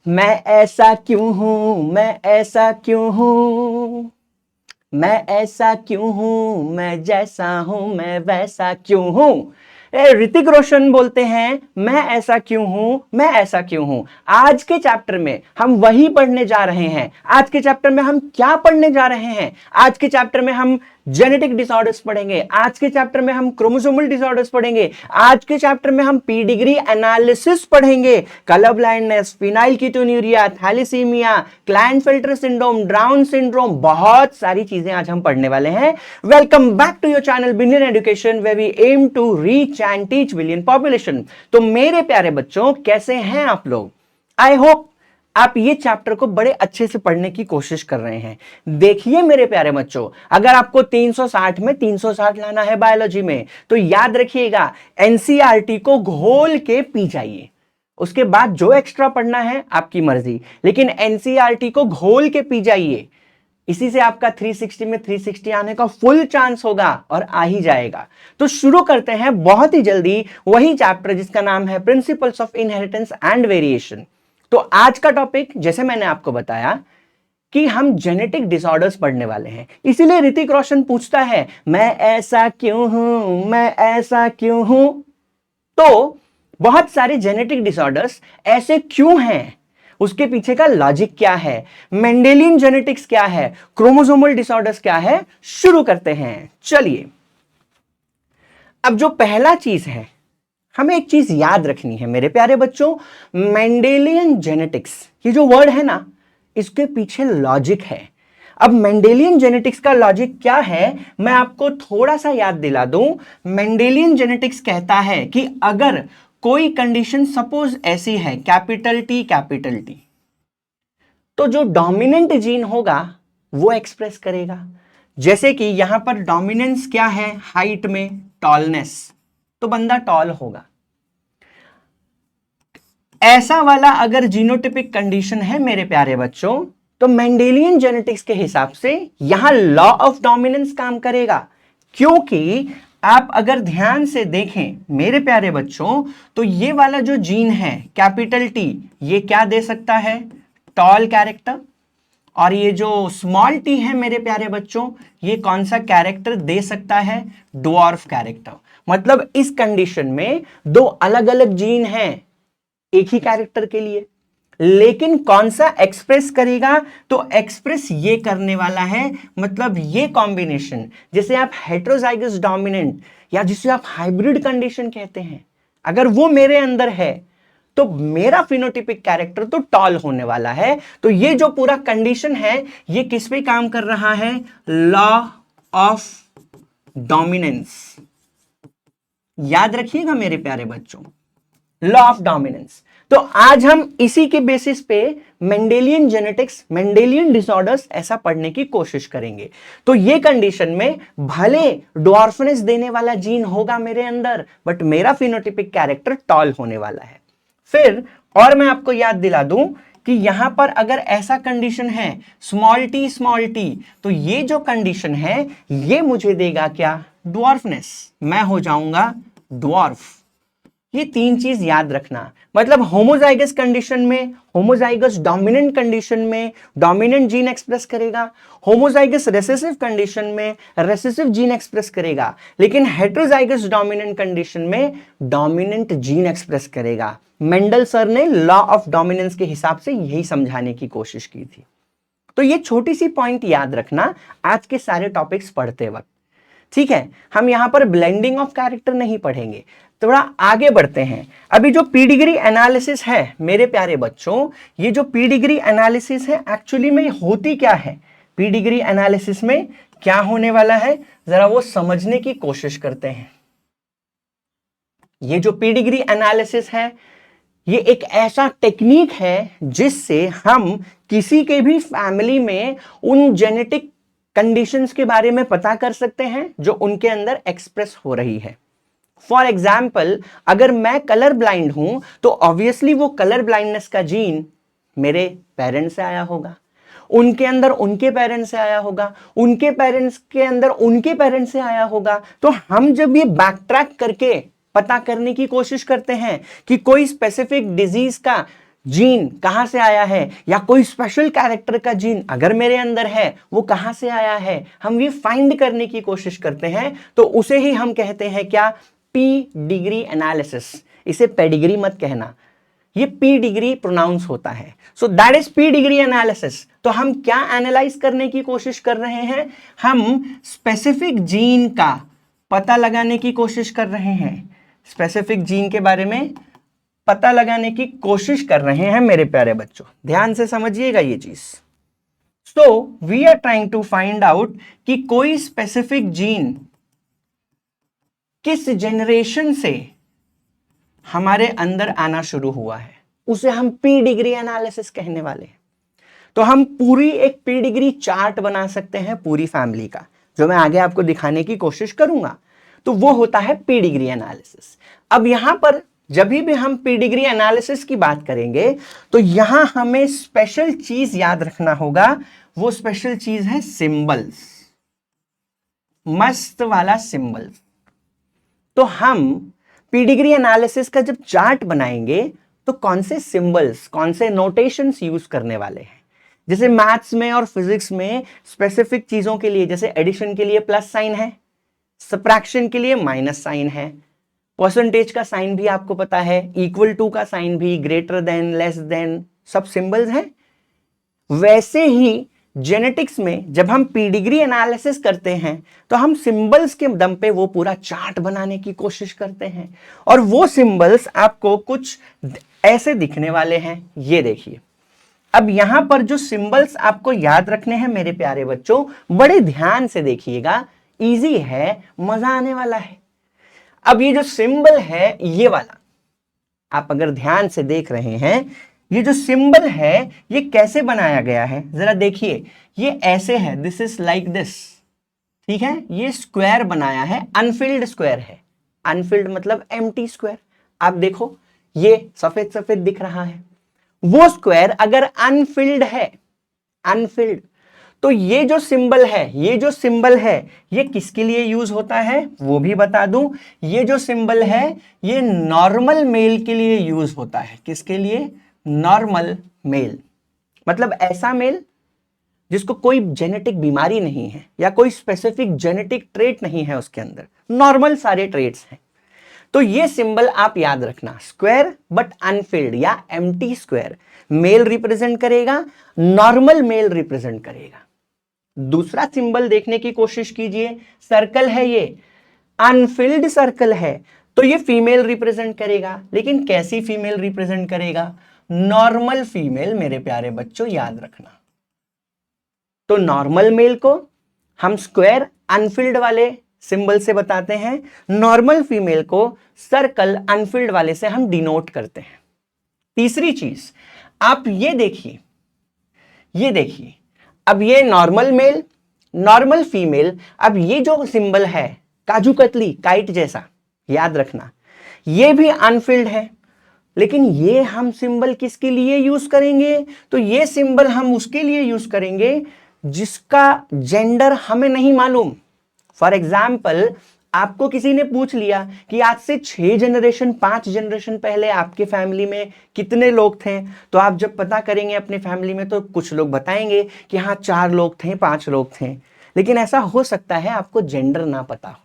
मैं ऐसा क्यों हूं, मैं ऐसा क्यों हूं, मैं ऐसा क्यों हूं, मैं जैसा हूं मैं वैसा क्यों हूं। ऋतिक रोशन बोलते हैं मैं ऐसा क्यों हूं, मैं ऐसा क्यों हूं। आज के चैप्टर में हम वही पढ़ने जा रहे हैं। आज के चैप्टर में हम क्या पढ़ने जा रहे हैं? आज के चैप्टर में हम जेनेटिक डिसऑर्डर्स पढ़ेंगे। आज के चैप्टर में हम क्रोमोसोमल डिसऑर्डर्स पढ़ेंगे। आज के चैप्टर में हम पी डिग्री एनालिसिस पढ़ेंगे। Colour blindness, phenylketonuria, thalassaemia, Klinefelter syndrome, Down syndrome, बहुत सारी चीजें आज हम पढ़ने वाले हैं। Welcome back to your channel billion education, where we aim to reach and teach billion population. तो मेरे प्यारे बच्चों, कैसे हैं आप लोग? आई होप आप ये चैप्टर को बड़े अच्छे से पढ़ने की कोशिश कर रहे हैं। देखिए मेरे प्यारे बच्चों, अगर आपको 360 में 360 लाना है बायोलॉजी में, तो याद रखिएगा एनसीईआरटी को घोल के पी जाइए। उसके बाद जो एक्स्ट्रा पढ़ना है आपकी मर्जी, लेकिन एनसीईआरटी को घोल के पी जाइए। इसी से आपका 360 में 360 आने का फुल चांस होगा और आ ही जाएगा। तो शुरू करते हैं बहुत ही जल्दी वही चैप्टर जिसका नाम है principles of inheritance and variation. तो आज का टॉपिक, जैसे मैंने आपको बताया कि हम जेनेटिक डिसऑर्डर्स पढ़ने वाले हैं, इसीलिए ऋतिक रोशन पूछता है मैं ऐसा क्यों हूं, मैं ऐसा क्यों हूं। तो बहुत सारे जेनेटिक डिसऑर्डर्स ऐसे क्यों हैं, उसके पीछे का लॉजिक क्या है, मेंडेलियन जेनेटिक्स क्या है, क्रोमोसोमल डिसऑर्डर्स क्या है, शुरू करते हैं। चलिए, अब जो पहला चीज है, हमें एक चीज याद रखनी है मेरे प्यारे बच्चों। मेंडेलियन जेनेटिक्स, ये जो वर्ड है ना, इसके पीछे लॉजिक है। अब मेंडेलियन जेनेटिक्स का लॉजिक क्या है, मैं आपको थोड़ा सा याद दिला दूं। मेंडेलियन जेनेटिक्स कहता है कि अगर कोई कंडीशन सपोज ऐसी है, कैपिटल टी, तो जो डोमिनेंट जीन होगा वो एक्सप्रेस करेगा। जैसे कि यहां पर डोमिनेंस क्या है, हाइट में टॉलनेस, तो बंदा टॉल होगा। ऐसा वाला अगर जीनोटिपिक कंडीशन है मेरे प्यारे बच्चों, तो मेंडेलियन जेनेटिक्स के हिसाब से यहां लॉ ऑफ डोमिनेंस काम करेगा। क्योंकि आप अगर ध्यान से देखें मेरे प्यारे बच्चों, तो ये वाला जो जीन है कैपिटल टी, ये क्या दे सकता है, टॉल कैरेक्टर। और ये जो स्मॉल टी है मेरे प्यारे बच्चों, ये कौन सा कैरेक्टर दे सकता है, ड्वार्फ कैरेक्टर। मतलब इस कंडीशन में दो अलग अलग जीन हैं एक ही कैरेक्टर के लिए, लेकिन कौन सा एक्सप्रेस करेगा, तो एक्सप्रेस ये करने वाला है। मतलब ये कॉम्बिनेशन, जिसे आप हेटेरोजाइगस डोमिनेंट या जिसे आप हाइब्रिड कंडीशन कहते हैं, अगर वो मेरे अंदर है तो मेरा फिनोटिपिक कैरेक्टर तो टॉल होने वाला है। तो ये जो पूरा कंडीशन है, ये किस पे काम कर रहा है, लॉ ऑफ डोमिनेंस। याद रखिएगा मेरे प्यारे बच्चों, लॉ ऑफ डोमिनेंस। तो आज हम इसी के बेसिस पे मेंडेलियन जेनेटिक्स, मेंडेलियन डिसऑर्डर्स ऐसा पढ़ने की कोशिश करेंगे। तो ये कंडीशन में भले ड्वार्फनेस देने वाला जीन होगा मेरे अंदर, बट मेरा फिनोटिपिक कैरेक्टर टॉल होने वाला है। फिर और मैं आपको याद दिला दूं कि यहां पर अगर ऐसा कंडीशन है स्मॉल टी, तो ये जो कंडीशन है ये मुझे देगा क्या, ड्वार्फनेस। मैं हो जाऊंगा ड्वार्फ। ये तीन चीज याद रखना। मतलब होमोजाइगस कंडीशन में, होमोजाइगस डोमिनेंट कंडीशन में डोमिनेंट जीन एक्सप्रेस करेगा, होमोजाइगस रिसेसिव कंडीशन में रिसेसिव जीन एक्सप्रेस करेगा, लेकिन हेटेरोजाइगस डोमिनेंट कंडीशन में डोमिनेंट जीन एक्सप्रेस करेगा। मेंडल सर ने लॉ ऑफ डोमिनेंस के हिसाब से यही समझाने की कोशिश की थी। तो ये छोटी सी पॉइंट याद रखना आज के सारे टॉपिक्स पढ़ते वक्त, ठीक है। हम यहां पर ब्लेंडिंग ऑफ कैरेक्टर नहीं पढ़ेंगे, थोड़ा आगे बढ़ते हैं। अभी जो पी डिग्री एनालिसिस है मेरे प्यारे बच्चों, ये जो पी डिग्री एनालिसिस है एक्चुअली में होती क्या है, पी डिग्री एनालिसिस में क्या होने वाला है, जरा वो समझने की कोशिश करते हैं। ये जो पी डिग्री एनालिसिस है, ये एक ऐसा टेक्निक है जिससे हम किसी के भी फैमिली में उन जेनेटिक कंडीशंस के बारे में पता कर सकते हैं जो उनके अंदर एक्सप्रेस हो रही है। फॉर एग्जाम्पल, अगर मैं कलर ब्लाइंड हूं, तो ऑब्वियसली वो कलर ब्लाइंडनेस का जीन मेरे पेरेंट्स से आया होगा, उनके अंदर उनके पेरेंट्स से आया होगा, उनके पेरेंट्स के अंदर उनके पेरेंट्स से आया होगा। तो हम जब ये बैक ट्रैक करके पता करने की कोशिश करते हैं कि कोई स्पेसिफिक डिजीज का जीन कहां से आया है, या कोई स्पेशल कैरेक्टर का जीन अगर मेरे अंदर है वो कहां से आया है, हम ये फाइंड करने की कोशिश करते हैं। तो उसे ही हम कहते हैं क्या, पी डिग्री एनालिसिस। इसे पेडिग्री मत कहना, ये पी डिग्री प्रोनाउंस होता है। So that is P degree analysis. तो हम क्या एनालाइज करने की कोशिश कर रहे हैं, हम स्पेसिफिक जीन का पता लगाने की कोशिश कर रहे हैं, स्पेसिफिक जीन के बारे में पता लगाने की कोशिश कर रहे हैं मेरे प्यारे बच्चों, ध्यान से समझिएगा ये चीज। So we are trying to find out कि कोई स्पेसिफिक जीन किस जनरेशन से हमारे अंदर आना शुरू हुआ है, उसे हम पी डिग्री एनालिसिस कहने वाले हैं। तो हम पूरी एक पी डिग्री चार्ट बना सकते हैं पूरी फैमिली का, जो मैं आगे आपको दिखाने की कोशिश करूंगा। तो वो होता है पी डिग्री एनालिसिस। अब यहां पर जब भी हम पी डिग्री एनालिसिस की बात करेंगे तो यहां हमें स्पेशल चीज याद रखना होगा। वो स्पेशल चीज है सिंबल्स, मस्त वाला सिंबल्स। तो हम पी डिग्री एनालिसिस का जब चार्ट बनाएंगे तो कौन से सिंबल्स, कौन से नोटेशंस यूज करने वाले हैं। जैसे मैथ्स में और फिजिक्स में स्पेसिफिक चीजों के लिए, जैसे एडिशन के लिए प्लस साइन है, सब्ट्रैक्शन के लिए माइनस साइन है, परसेंटेज का साइन भी आपको पता है, इक्वल टू का साइन भी, ग्रेटर देन, लेस देन, सब सिंबल्स हैं। वैसे ही जेनेटिक्स में जब हम पी डिग्री एनालिसिस करते हैं तो हम सिंबल्स के दम पे वो पूरा चार्ट बनाने की कोशिश करते हैं, और वो सिंबल्स आपको कुछ ऐसे दिखने वाले हैं। ये देखिए, अब यहां पर जो सिंबल्स आपको याद रखने हैं मेरे प्यारे बच्चों, बड़े ध्यान से देखिएगा, इजी है, मजा आने वाला है। अब ये जो सिंबल है ये वाला, आप अगर ध्यान से देख रहे हैं, ये जो सिंबल है ये कैसे बनाया गया है जरा देखिए। ये ऐसे है, दिस इज लाइक दिस, ठीक है। ये स्क्वायर बनाया है, अनफिल्ड स्क्वायर है। अनफिल्ड मतलब एम्प्टी स्क्वायर। आप देखो ये सफेद सफेद दिख रहा है, वो स्क्वायर अगर अनफिल्ड है, अनफिल्ड, तो ये जो सिंबल है, ये जो सिंबल है ये किसके लिए यूज होता है वो भी बता दूं। ये जो सिंबल है ये नॉर्मल मेल के लिए यूज होता है। किसके लिए, नॉर्मल मेल, मतलब ऐसा मेल जिसको कोई जेनेटिक बीमारी नहीं है या कोई स्पेसिफिक जेनेटिक ट्रेट नहीं है उसके अंदर, नॉर्मल सारे ट्रेट्स हैं। तो ये सिंबल आप याद रखना, स्क्वायर बट अनफिल्ड या एम्प्टी स्क्वायर मेल रिप्रेजेंट करेगा, नॉर्मल मेल रिप्रेजेंट करेगा। दूसरा सिंबल देखने की कोशिश कीजिए, सर्कल है, ये अनफिल्ड सर्कल है, तो ये फीमेल रिप्रेजेंट करेगा। लेकिन कैसी फीमेल रिप्रेजेंट करेगा, नॉर्मल फीमेल मेरे प्यारे बच्चों, याद रखना। तो नॉर्मल मेल को हम स्क्वायर अनफिल्ड वाले सिंबल से बताते हैं, नॉर्मल फीमेल को सर्कल अनफिल्ड वाले से हम डिनोट करते हैं। तीसरी चीज आप ये देखिए, ये देखिए, अब ये नॉर्मल मेल, नॉर्मल फीमेल, अब ये जो सिंबल है काजू कतली, काइट जैसा, याद रखना, ये भी अनफिल्ड है। लेकिन ये हम सिंबल किसके लिए यूज करेंगे, तो ये सिंबल हम उसके लिए यूज करेंगे जिसका जेंडर हमें नहीं मालूम। फॉर एग्जाम्पल, आपको किसी ने पूछ लिया कि आज से 6 जनरेशन 5 जनरेशन पहले आपके फैमिली में कितने लोग थे, तो आप जब पता करेंगे अपनी फैमिली में तो कुछ लोग बताएंगे कि हाँ 4 लोग थे, 5 लोग थे। लेकिन ऐसा हो सकता है आपको जेंडर ना पता हो।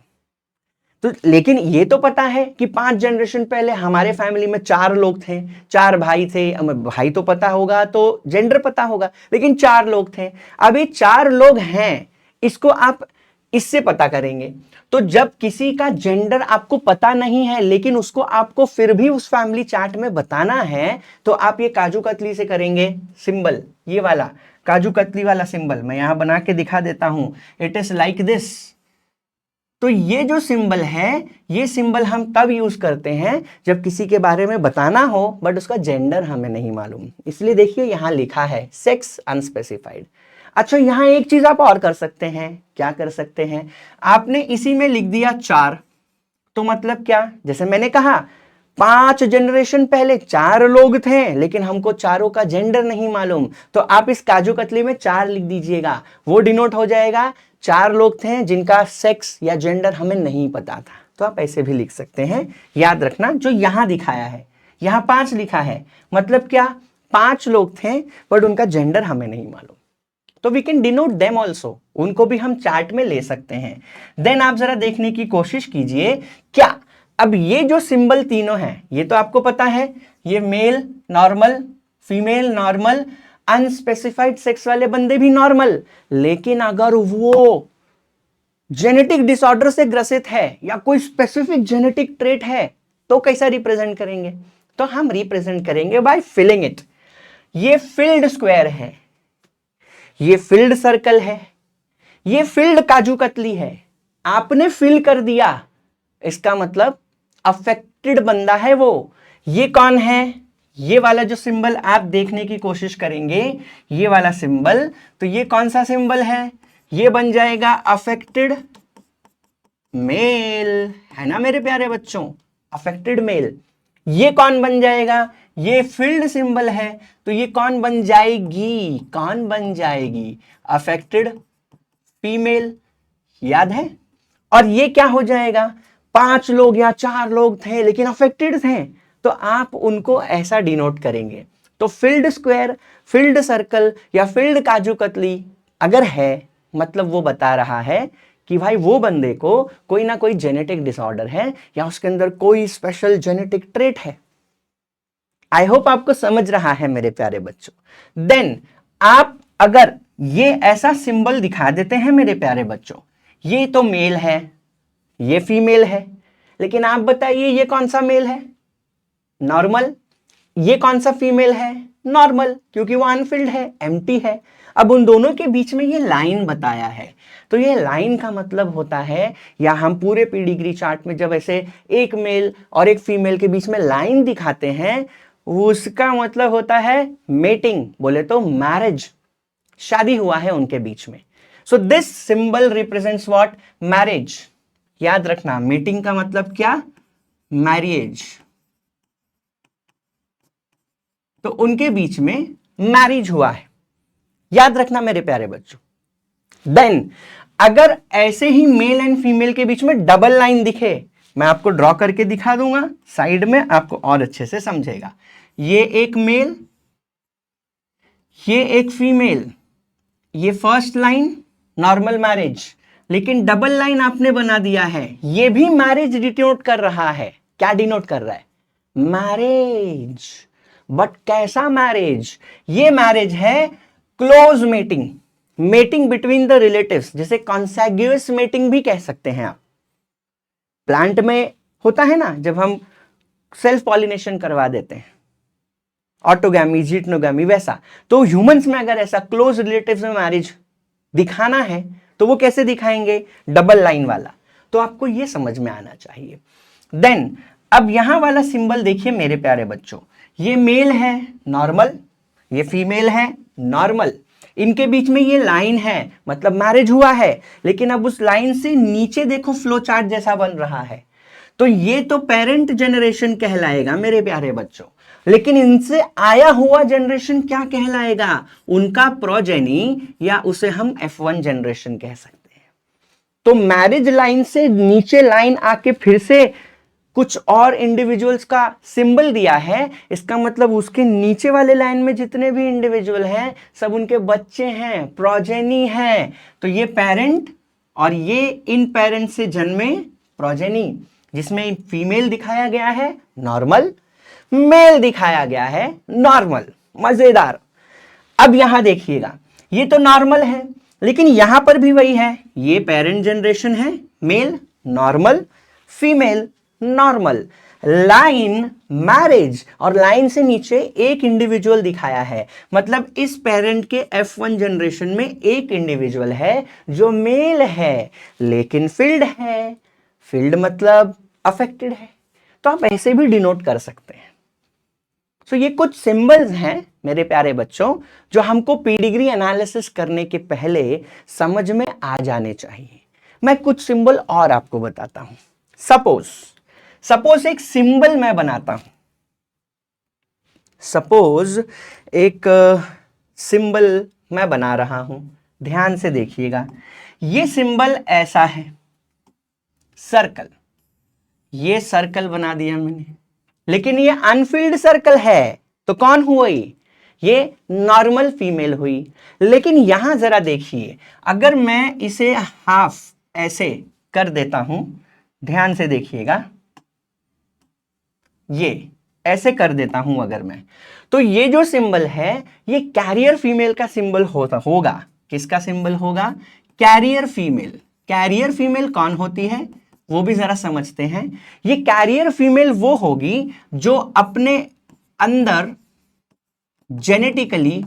तो लेकिन ये तो पता है कि 5 जनरेशन पहले हमारे फैमिली में 4 लोग थे, 4 भाई थे। भाई तो पता होगा तो जेंडर पता होगा, लेकिन 4 लोग थे। अभी 4 लोग हैं, इसको आप इससे पता करेंगे। तो जब किसी का जेंडर आपको पता नहीं है लेकिन उसको आपको फिर भी उस फैमिली चार्ट में बताना है, तो आप ये काजू कतली से करेंगे सिंबल, ये वाला काजू कतली वाला सिंबल मैं यहां बना के दिखा देता हूं। It is like this. तो ये जो सिंबल है, ये सिंबल हम तब यूज करते हैं जब किसी के बारे में बताना हो बट उसका जेंडर हमें नहीं मालूम। इसलिए देखिए यहां लिखा है सेक्स अनस्पेसिफाइड। अच्छा, यहां एक चीज आप और कर सकते हैं, क्या कर सकते हैं, आपने इसी में लिख दिया 4, तो मतलब क्या, जैसे मैंने कहा 5 जनरेशन पहले 4 लोग थे लेकिन हमको चारों का जेंडर नहीं मालूम, तो आप इस काजू कतली में 4 लिख दीजिएगा, वो डिनोट हो जाएगा 4 लोग थे जिनका सेक्स या जेंडर हमें नहीं पता था। तो आप ऐसे भी लिख सकते हैं। याद रखना जो यहां दिखाया है, यहां 5 लिखा है, मतलब क्या, 5 लोग थे बट उनका जेंडर हमें नहीं मालूम, तो we can denote them also, उनको भी हम चार्ट में ले सकते हैं। देन आप जरा देखने की कोशिश कीजिए, क्या अब ये जो सिंबल तीनों हैं, ये तो आपको पता है, ये male normal, female normal, unspecified sex वाले बंदे भी नॉर्मल, लेकिन अगर वो जेनेटिक डिसऑर्डर से ग्रसित है या कोई स्पेसिफिक जेनेटिक ट्रेट है तो कैसा रिप्रेजेंट करेंगे? तो हम रिप्रेजेंट करेंगे बाय फिलिंग इट। ये फिल्ड स्क्वायर है, ये फिल्ड सर्कल है, ये फिल्ड काजू कतली है, आपने फिल कर दिया, इसका मतलब अफेक्टेड बंदा है वो। ये कौन है? ये वाला जो सिंबल आप देखने की कोशिश करेंगे, ये वाला सिंबल, तो ये कौन सा सिंबल है? ये बन जाएगा अफेक्टेड मेल, है ना मेरे प्यारे बच्चों, अफेक्टेड मेल। ये कौन बन जाएगा? ये फील्ड सिंबल है, तो ये कौन बन जाएगी? कौन बन जाएगी? अफेक्टेड फीमेल, याद है? और ये क्या हो जाएगा? 5 लोग या 4 लोग थे लेकिन अफेक्टेड थे, तो आप उनको ऐसा डिनोट करेंगे। तो फील्ड स्क्वायर, फील्ड सर्कल या फील्ड काजू कतली अगर है, मतलब वो बता रहा है कि भाई वो बंदे को कोई ना कोई जेनेटिक डिसऑर्डर है या उसके अंदर कोई स्पेशल जेनेटिक ट्रेट है। आई होप आपको समझ रहा है मेरे प्यारे बच्चों। देन आप अगर ये ऐसा सिंबल दिखा देते हैं मेरे प्यारे बच्चों, ये तो मेल है, ये फीमेल है, लेकिन आप बताइए ये कौन सा मेल है? नॉर्मल। ये कौन सा फीमेल है? नॉर्मल, क्योंकि वो अनफिल्ड है, एम्प्टी है। अब उन दोनों के बीच में ये लाइन बताया है, तो ये लाइन का मतलब होता है, या हम पूरे पीडिग्री चार्ट में जब ऐसे एक मेल और एक फीमेल के बीच में लाइन दिखाते हैं, उसका मतलब होता है मेटिंग, बोले तो मैरिज, शादी हुआ है उनके बीच में। So this symbol represents what? Marriage. याद रखना, मीटिंग का मतलब क्या? मैरिज। तो उनके बीच में मैरिज हुआ है, याद रखना मेरे प्यारे बच्चों। देन अगर ऐसे ही मेल एंड फीमेल के बीच में डबल लाइन दिखे, मैं आपको ड्रॉ करके दिखा दूंगा साइड में, आपको और अच्छे से समझेगा। ये एक मेल, ये एक फीमेल, ये फर्स्ट लाइन नॉर्मल मैरिज, लेकिन डबल लाइन आपने बना दिया है, ये भी मैरिज डिनोट कर रहा है। क्या डिनोट कर रहा है? मैरिज। बट कैसा मैरिज? ये मैरिज है close mating, mating between the relatives, जिसे कॉन्सेग्युअस मेटिंग भी कह सकते हैं आप। प्लांट में होता है ना, जब हम सेल्फ पॉलिनेशन करवा देते हैं, ऑटोगैमी, जिटनोगैमी, वैसा। तो ह्यूमंस में अगर ऐसा क्लोज रिलेटिव्स में मैरिज दिखाना है तो वो कैसे दिखाएंगे? डबल लाइन वाला। तो आपको ये समझ में आना चाहिए। देन अब यहां वाला सिंबल देखिए मेरे प्यारे बच्चों, ये मेल है नॉर्मल, ये फीमेल है नॉर्मल, इनके बीच में ये लाइन है, मतलब मैरिज हुआ है, लेकिन अब उस लाइन से नीचे देखो फ्लो चार्ट जैसा बन रहा है, तो ये तो पेरेंट जनरेशन कहलाएगा मेरे प्यारे बच्चों। लेकिन इनसे आया हुआ जनरेशन क्या कहलाएगा? उनका प्रोजेनी, या उसे हम F1 जनरेशन कह सकते हैं। तो मैरिज लाइन से नीचे लाइन आके फिर से कुछ और इंडिविजुअल्स का सिंबल दिया है, इसका मतलब उसके नीचे वाले लाइन में जितने भी इंडिविजुअल हैं सब उनके बच्चे हैं, प्रोजेनी हैं। तो ये पेरेंट और ये इन पेरेंट से जन्मे प्रोजेनी, जिसमें फीमेल दिखाया गया है नॉर्मल, मेल दिखाया गया है नॉर्मल। मजेदार। अब यहां देखिएगा, ये तो नॉर्मल है, लेकिन यहां पर भी वही है, ये पेरेंट जनरेशन है, male normal, female normal, line marriage, और लाइन से नीचे एक इंडिविजुअल दिखाया है, मतलब इस पेरेंट के F1 जनरेशन में एक इंडिविजुअल है जो मेल है लेकिन फील्ड है। फील्ड मतलब अफेक्टेड है, तो आप ऐसे भी डिनोट कर सकते हैं। तो ये कुछ सिंबल्स हैं मेरे प्यारे बच्चों जो हमको पीडिग्री एनालिसिस करने के पहले समझ में आ जाने चाहिए। मैं कुछ सिंबल और आपको बताता हूं। सपोज एक सिंबल मैं बनाता हूं, सपोज एक सिंबल मैं बना रहा हूं, ध्यान से देखिएगा। ये सिंबल ऐसा है, सर्कल, ये सर्कल बना दिया मैंने, लेकिन ये अनफिल्ड सर्कल है, तो कौन हुआ ये? ये नॉर्मल फीमेल हुई। लेकिन यहां जरा देखिए, अगर मैं इसे हाफ ऐसे कर देता हूं, ध्यान से देखिएगा, ये ऐसे कर देता हूं अगर मैं, तो ये जो सिंबल है ये कैरियर फीमेल का सिंबल होगा। किसका सिंबल होगा? Carrier female. कैरियर फीमेल कौन होती है वो भी जरा समझते हैं। ये कैरियर फीमेल वो होगी जो अपने अंदर जेनेटिकली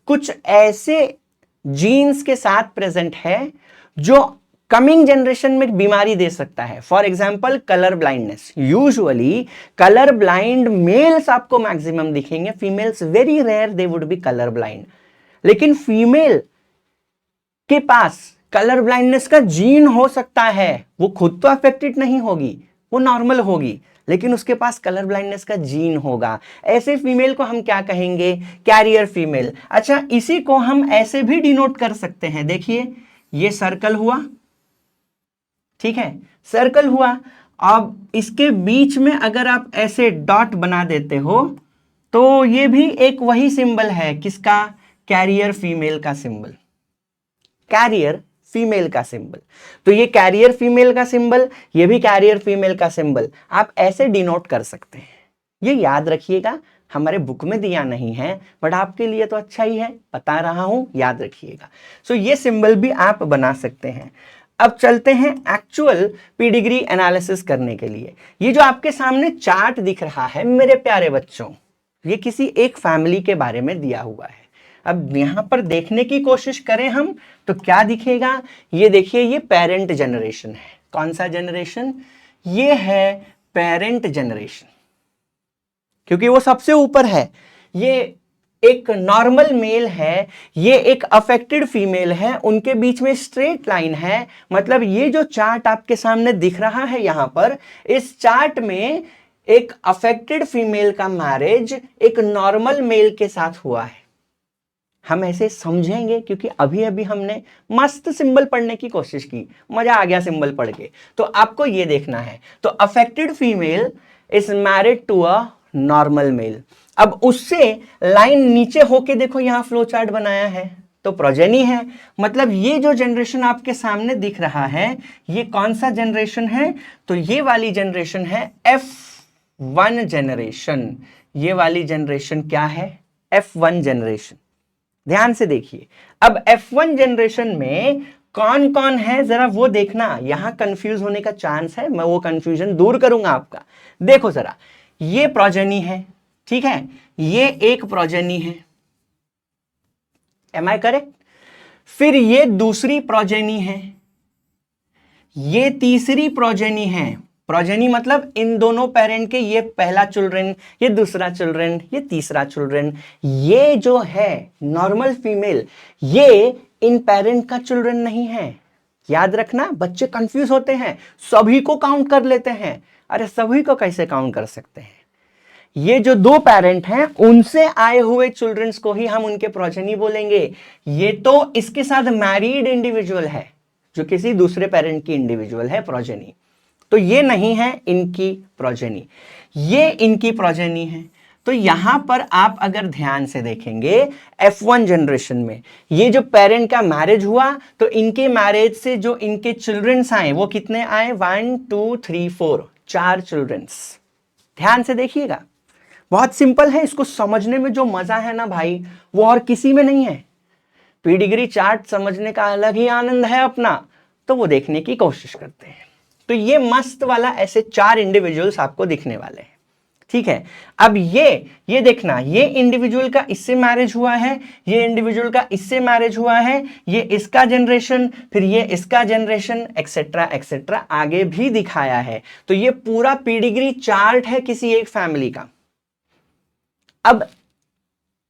कुछ ऐसे जीन्स के साथ प्रेजेंट है जो कमिंग जनरेशन में बीमारी दे सकता है। For example colour blindness. Usually colour blind males आपको मैक्सिमम दिखेंगे, females very rare they would be colour blind. लेकिन फीमेल के पास कलर ब्लाइंडनेस का जीन हो सकता है, वो खुद तो अफेक्टेड नहीं होगी, वो नॉर्मल होगी, लेकिन उसके पास कलर ब्लाइंडनेस का जीन होगा। ऐसे फीमेल को हम क्या कहेंगे? Carrier female. अच्छा, इसी को हम ऐसे भी डिनोट कर सकते हैं, देखिए ये सर्कल हुआ, ठीक है, सर्कल हुआ। अब इसके बीच में अगर आप ऐसे डॉट बना देते हो तो ये भी एक वही सिंबल है। किसका? कैरियर फीमेल का सिंबल। कैरियर फीमेल का सिंबल। तो ये कैरियर फीमेल का सिंबल, ये भी कैरियर फीमेल का सिंबल, आप ऐसे डिनोट कर सकते हैं। ये याद रखिएगा, हमारे बुक में दिया नहीं है बट आपके लिए तो अच्छा ही है, बता रहा हूं, याद रखिएगा। सो ये सिंबल भी आप बना सकते हैं। अब चलते हैं एक्चुअल पीडिग्री एनालिसिस करने के लिए। ये जो आपके सामने चार्ट दिख रहा है मेरे प्यारे बच्चों, ये किसी एक फैमिली के बारे में दिया हुआ है। अब यहां पर देखने की कोशिश करें हम तो क्या दिखेगा? ये देखिए, ये पेरेंट जनरेशन है। कौन सा जनरेशन? ये है पेरेंट जनरेशन, क्योंकि वो सबसे ऊपर है। ये एक नॉर्मल मेल है, ये एक अफेक्टेड फीमेल है, उनके बीच में स्ट्रेट लाइन है। मतलब ये जो चार्ट आपके सामने दिख रहा है यहां पर, इस चार्ट में एक अफेक्टेड फीमेल का मैरिज एक नॉर्मल मेल के साथ हुआ है। हम ऐसे समझेंगे क्योंकि अभी अभी हमने मस्त सिंबल पढ़ने की कोशिश की, मजा आ गया सिंबल पढ़ के। तो आपको ये देखना है, तो affected female is married to a normal male. अब उससे लाइन नीचे होके देखो, यहां फ्लो चार्ट बनाया है तो प्रोजेनी है। मतलब ये जो जनरेशन आपके सामने दिख रहा है, ये कौन सा जनरेशन है? तो ये वाली जनरेशन है F1 जनरेशन। ये वाली जनरेशन क्या है? F1 generation. ध्यान से देखिए, अब F1 जनरेशन में कौन कौन है जरा वो देखना। यहां कंफ्यूज होने का चांस है, मैं वो कंफ्यूजन दूर करूंगा आपका। देखो जरा, ये प्रोजेनी है, ठीक है, ये एक प्रोजेनी है, एम आई करेक्ट? फिर ये दूसरी प्रोजेनी है, ये तीसरी प्रोजेनी है। प्रोजेनी मतलब इन दोनों पेरेंट के, ये पहला चिल्ड्रन, ये दूसरा चिल्ड्रन, ये तीसरा चिल्ड्रन। ये जो है नॉर्मल फीमेल, ये इन पेरेंट का चिल्ड्रन नहीं है। याद रखना, बच्चे कंफ्यूज होते हैं, सभी को काउंट कर लेते हैं। अरे सभी को कैसे काउंट कर सकते हैं? ये जो दो पेरेंट हैं उनसे आए हुए चिल्ड्रंस को ही हम उनके प्रोजेनी बोलेंगे। ये तो इसके साथ मैरिड इंडिविजुअल है, जो किसी दूसरे पेरेंट की इंडिविजुअल है, प्रोजेनी। तो ये नहीं है इनकी प्रोजेनी, ये इनकी प्रोजेनी है। तो यहां पर आप अगर ध्यान से देखेंगे, F1 जनरेशन में ये जो पेरेंट का मैरिज हुआ, तो इनके मैरिज से जो इनके चिल्ड्रंस आए वो कितने आए? 1 2 3 4, 4 चिल्ड्रंस। ध्यान से देखिएगा, बहुत सिंपल है। इसको समझने में जो मजा है ना भाई, वो और किसी में नहीं है। पीडिग्री चार्ट समझने का अलग ही आनंद है अपना, तो वो देखने की कोशिश करते हैं। तो ये मस्त वाला ऐसे 4 इंडिविजुअल्स आपको दिखने वाले हैं, ठीक है। अब ये देखना, ये इंडिविजुअल का इससे मैरिज हुआ है, ये इंडिविजुअल का इससे मैरिज हुआ है, ये इसका जनरेशन, फिर ये इसका जनरेशन, एक्सेट्रा एक्सेट्रा आगे भी दिखाया है। तो ये पूरा पीडिग्री चार्ट है किसी एक फैमिली का। अब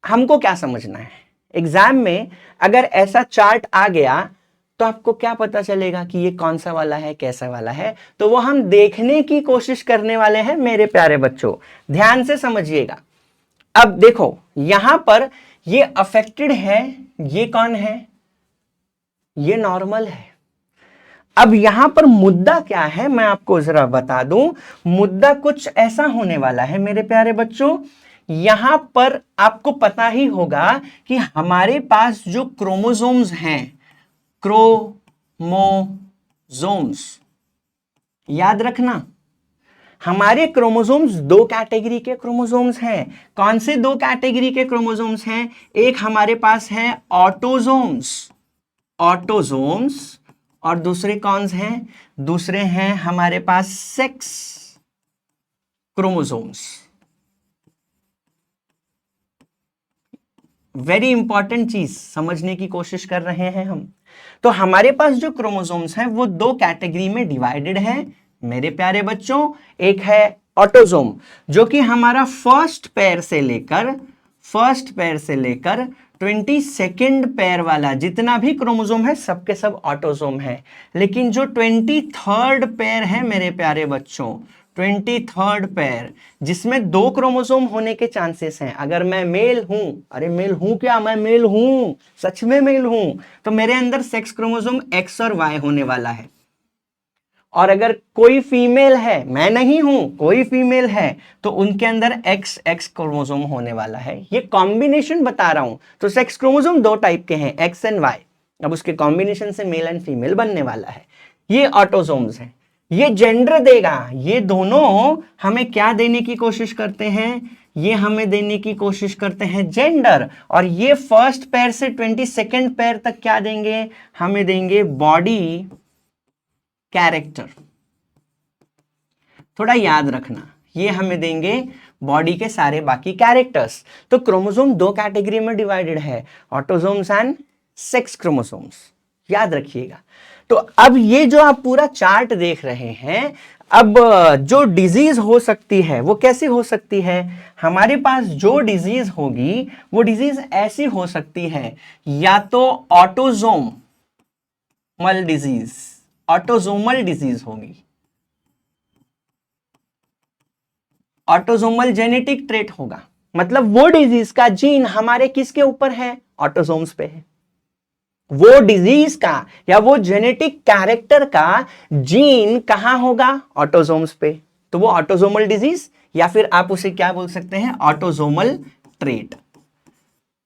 हमको क्या समझना है, एग्जाम में अगर ऐसा चार्ट आ गया तो आपको क्या पता चलेगा कि ये कौन सा वाला है, कैसा वाला है? तो वो हम देखने की कोशिश करने वाले हैं मेरे प्यारे बच्चों, ध्यान से समझिएगा। अब देखो यहां पर ये अफेक्टेड है, ये कौन है? ये नॉर्मल है। अब यहां पर मुद्दा क्या है मैं आपको जरा बता दूं। मुद्दा कुछ ऐसा होने वाला है मेरे प्यारे बच्चों यहां पर आपको पता ही होगा कि हमारे पास जो क्रोमोसोम्स हैं, क्रोमोसोम्स, याद रखना, हमारे क्रोमोसोम्स दो कैटेगरी के क्रोमोसोम्स हैं। कौन से दो कैटेगरी के क्रोमोसोम्स हैं? एक हमारे पास है ऑटोसोम्स, ऑटोसोम्स, और दूसरे कौन से हैं? दूसरे हैं हमारे पास सेक्स क्रोमोसोम्स। वेरी इंपॉर्टेंट चीज समझने की कोशिश कर रहे हैं हम। तो हमारे पास जो क्रोमोसोम्स हैं वो दो कैटेगरी में डिवाइडेड है मेरे प्यारे बच्चों। एक है ऑटोसोम, जो कि हमारा फर्स्ट पैर से लेकर 22nd पैर वाला जितना भी क्रोमोसोम है सबके सब ऑटोसोम है। लेकिन जो 23rd पैर है मेरे प्यारे बच्चों, 23rd पैर, जिसमें दो क्रोमोसोम होने के चांसेस हैं। अगर मैं मेल हूं, अरे मेल हूं क्या, मैं मेल हूं, सच में मेल हूं, तो मेरे अंदर सेक्स क्रोमोसोम एक्स और वाई होने वाला है। और अगर कोई फीमेल है, मैं नहीं हूं, कोई फीमेल है, तो उनके अंदर एक्स एक्स क्रोमोसोम होने वाला है। ये कॉम्बिनेशन बता रहा हूं। तो सेक्स क्रोमोसोम दो टाइप के हैं, एक्स एंड वाई। अब उसके कॉम्बिनेशन से मेल एंड फीमेल बनने वाला है। ये ऑटोसोम्स हैं। ये जेंडर देगा। ये दोनों हमें क्या देने की कोशिश करते हैं? ये हमें देने की कोशिश करते हैं जेंडर। और ये फर्स्ट पैर से 22nd पैर तक क्या देंगे? हमें देंगे बॉडी कैरेक्टर। थोड़ा याद रखना, ये हमें देंगे बॉडी के सारे बाकी कैरेक्टर्स। तो क्रोमोसोम दो कैटेगरी में डिवाइडेड है, ऑटोसोम्स एंड सेक्स क्रोमोसोम्स, याद रखिएगा। तो अब ये जो आप पूरा चार्ट देख रहे हैं, अब जो डिजीज हो सकती है वो कैसी हो सकती है? हमारे पास जो डिजीज होगी वो डिजीज ऐसी हो सकती है, या तो ऑटोसोमल डिजीज, ऑटोसोमल डिजीज होगी, ऑटोसोमल जेनेटिक ट्रेट होगा। मतलब वो डिजीज का जीन हमारे किसके ऊपर है? ऑटोसोम्स पे है। वो डिजीज का या वो जेनेटिक कैरेक्टर का जीन कहां होगा? ऑटोसोम्स पे। तो वो ऑटोसोमल डिजीज, या फिर आप उसे क्या बोल सकते हैं? Autosomal trait.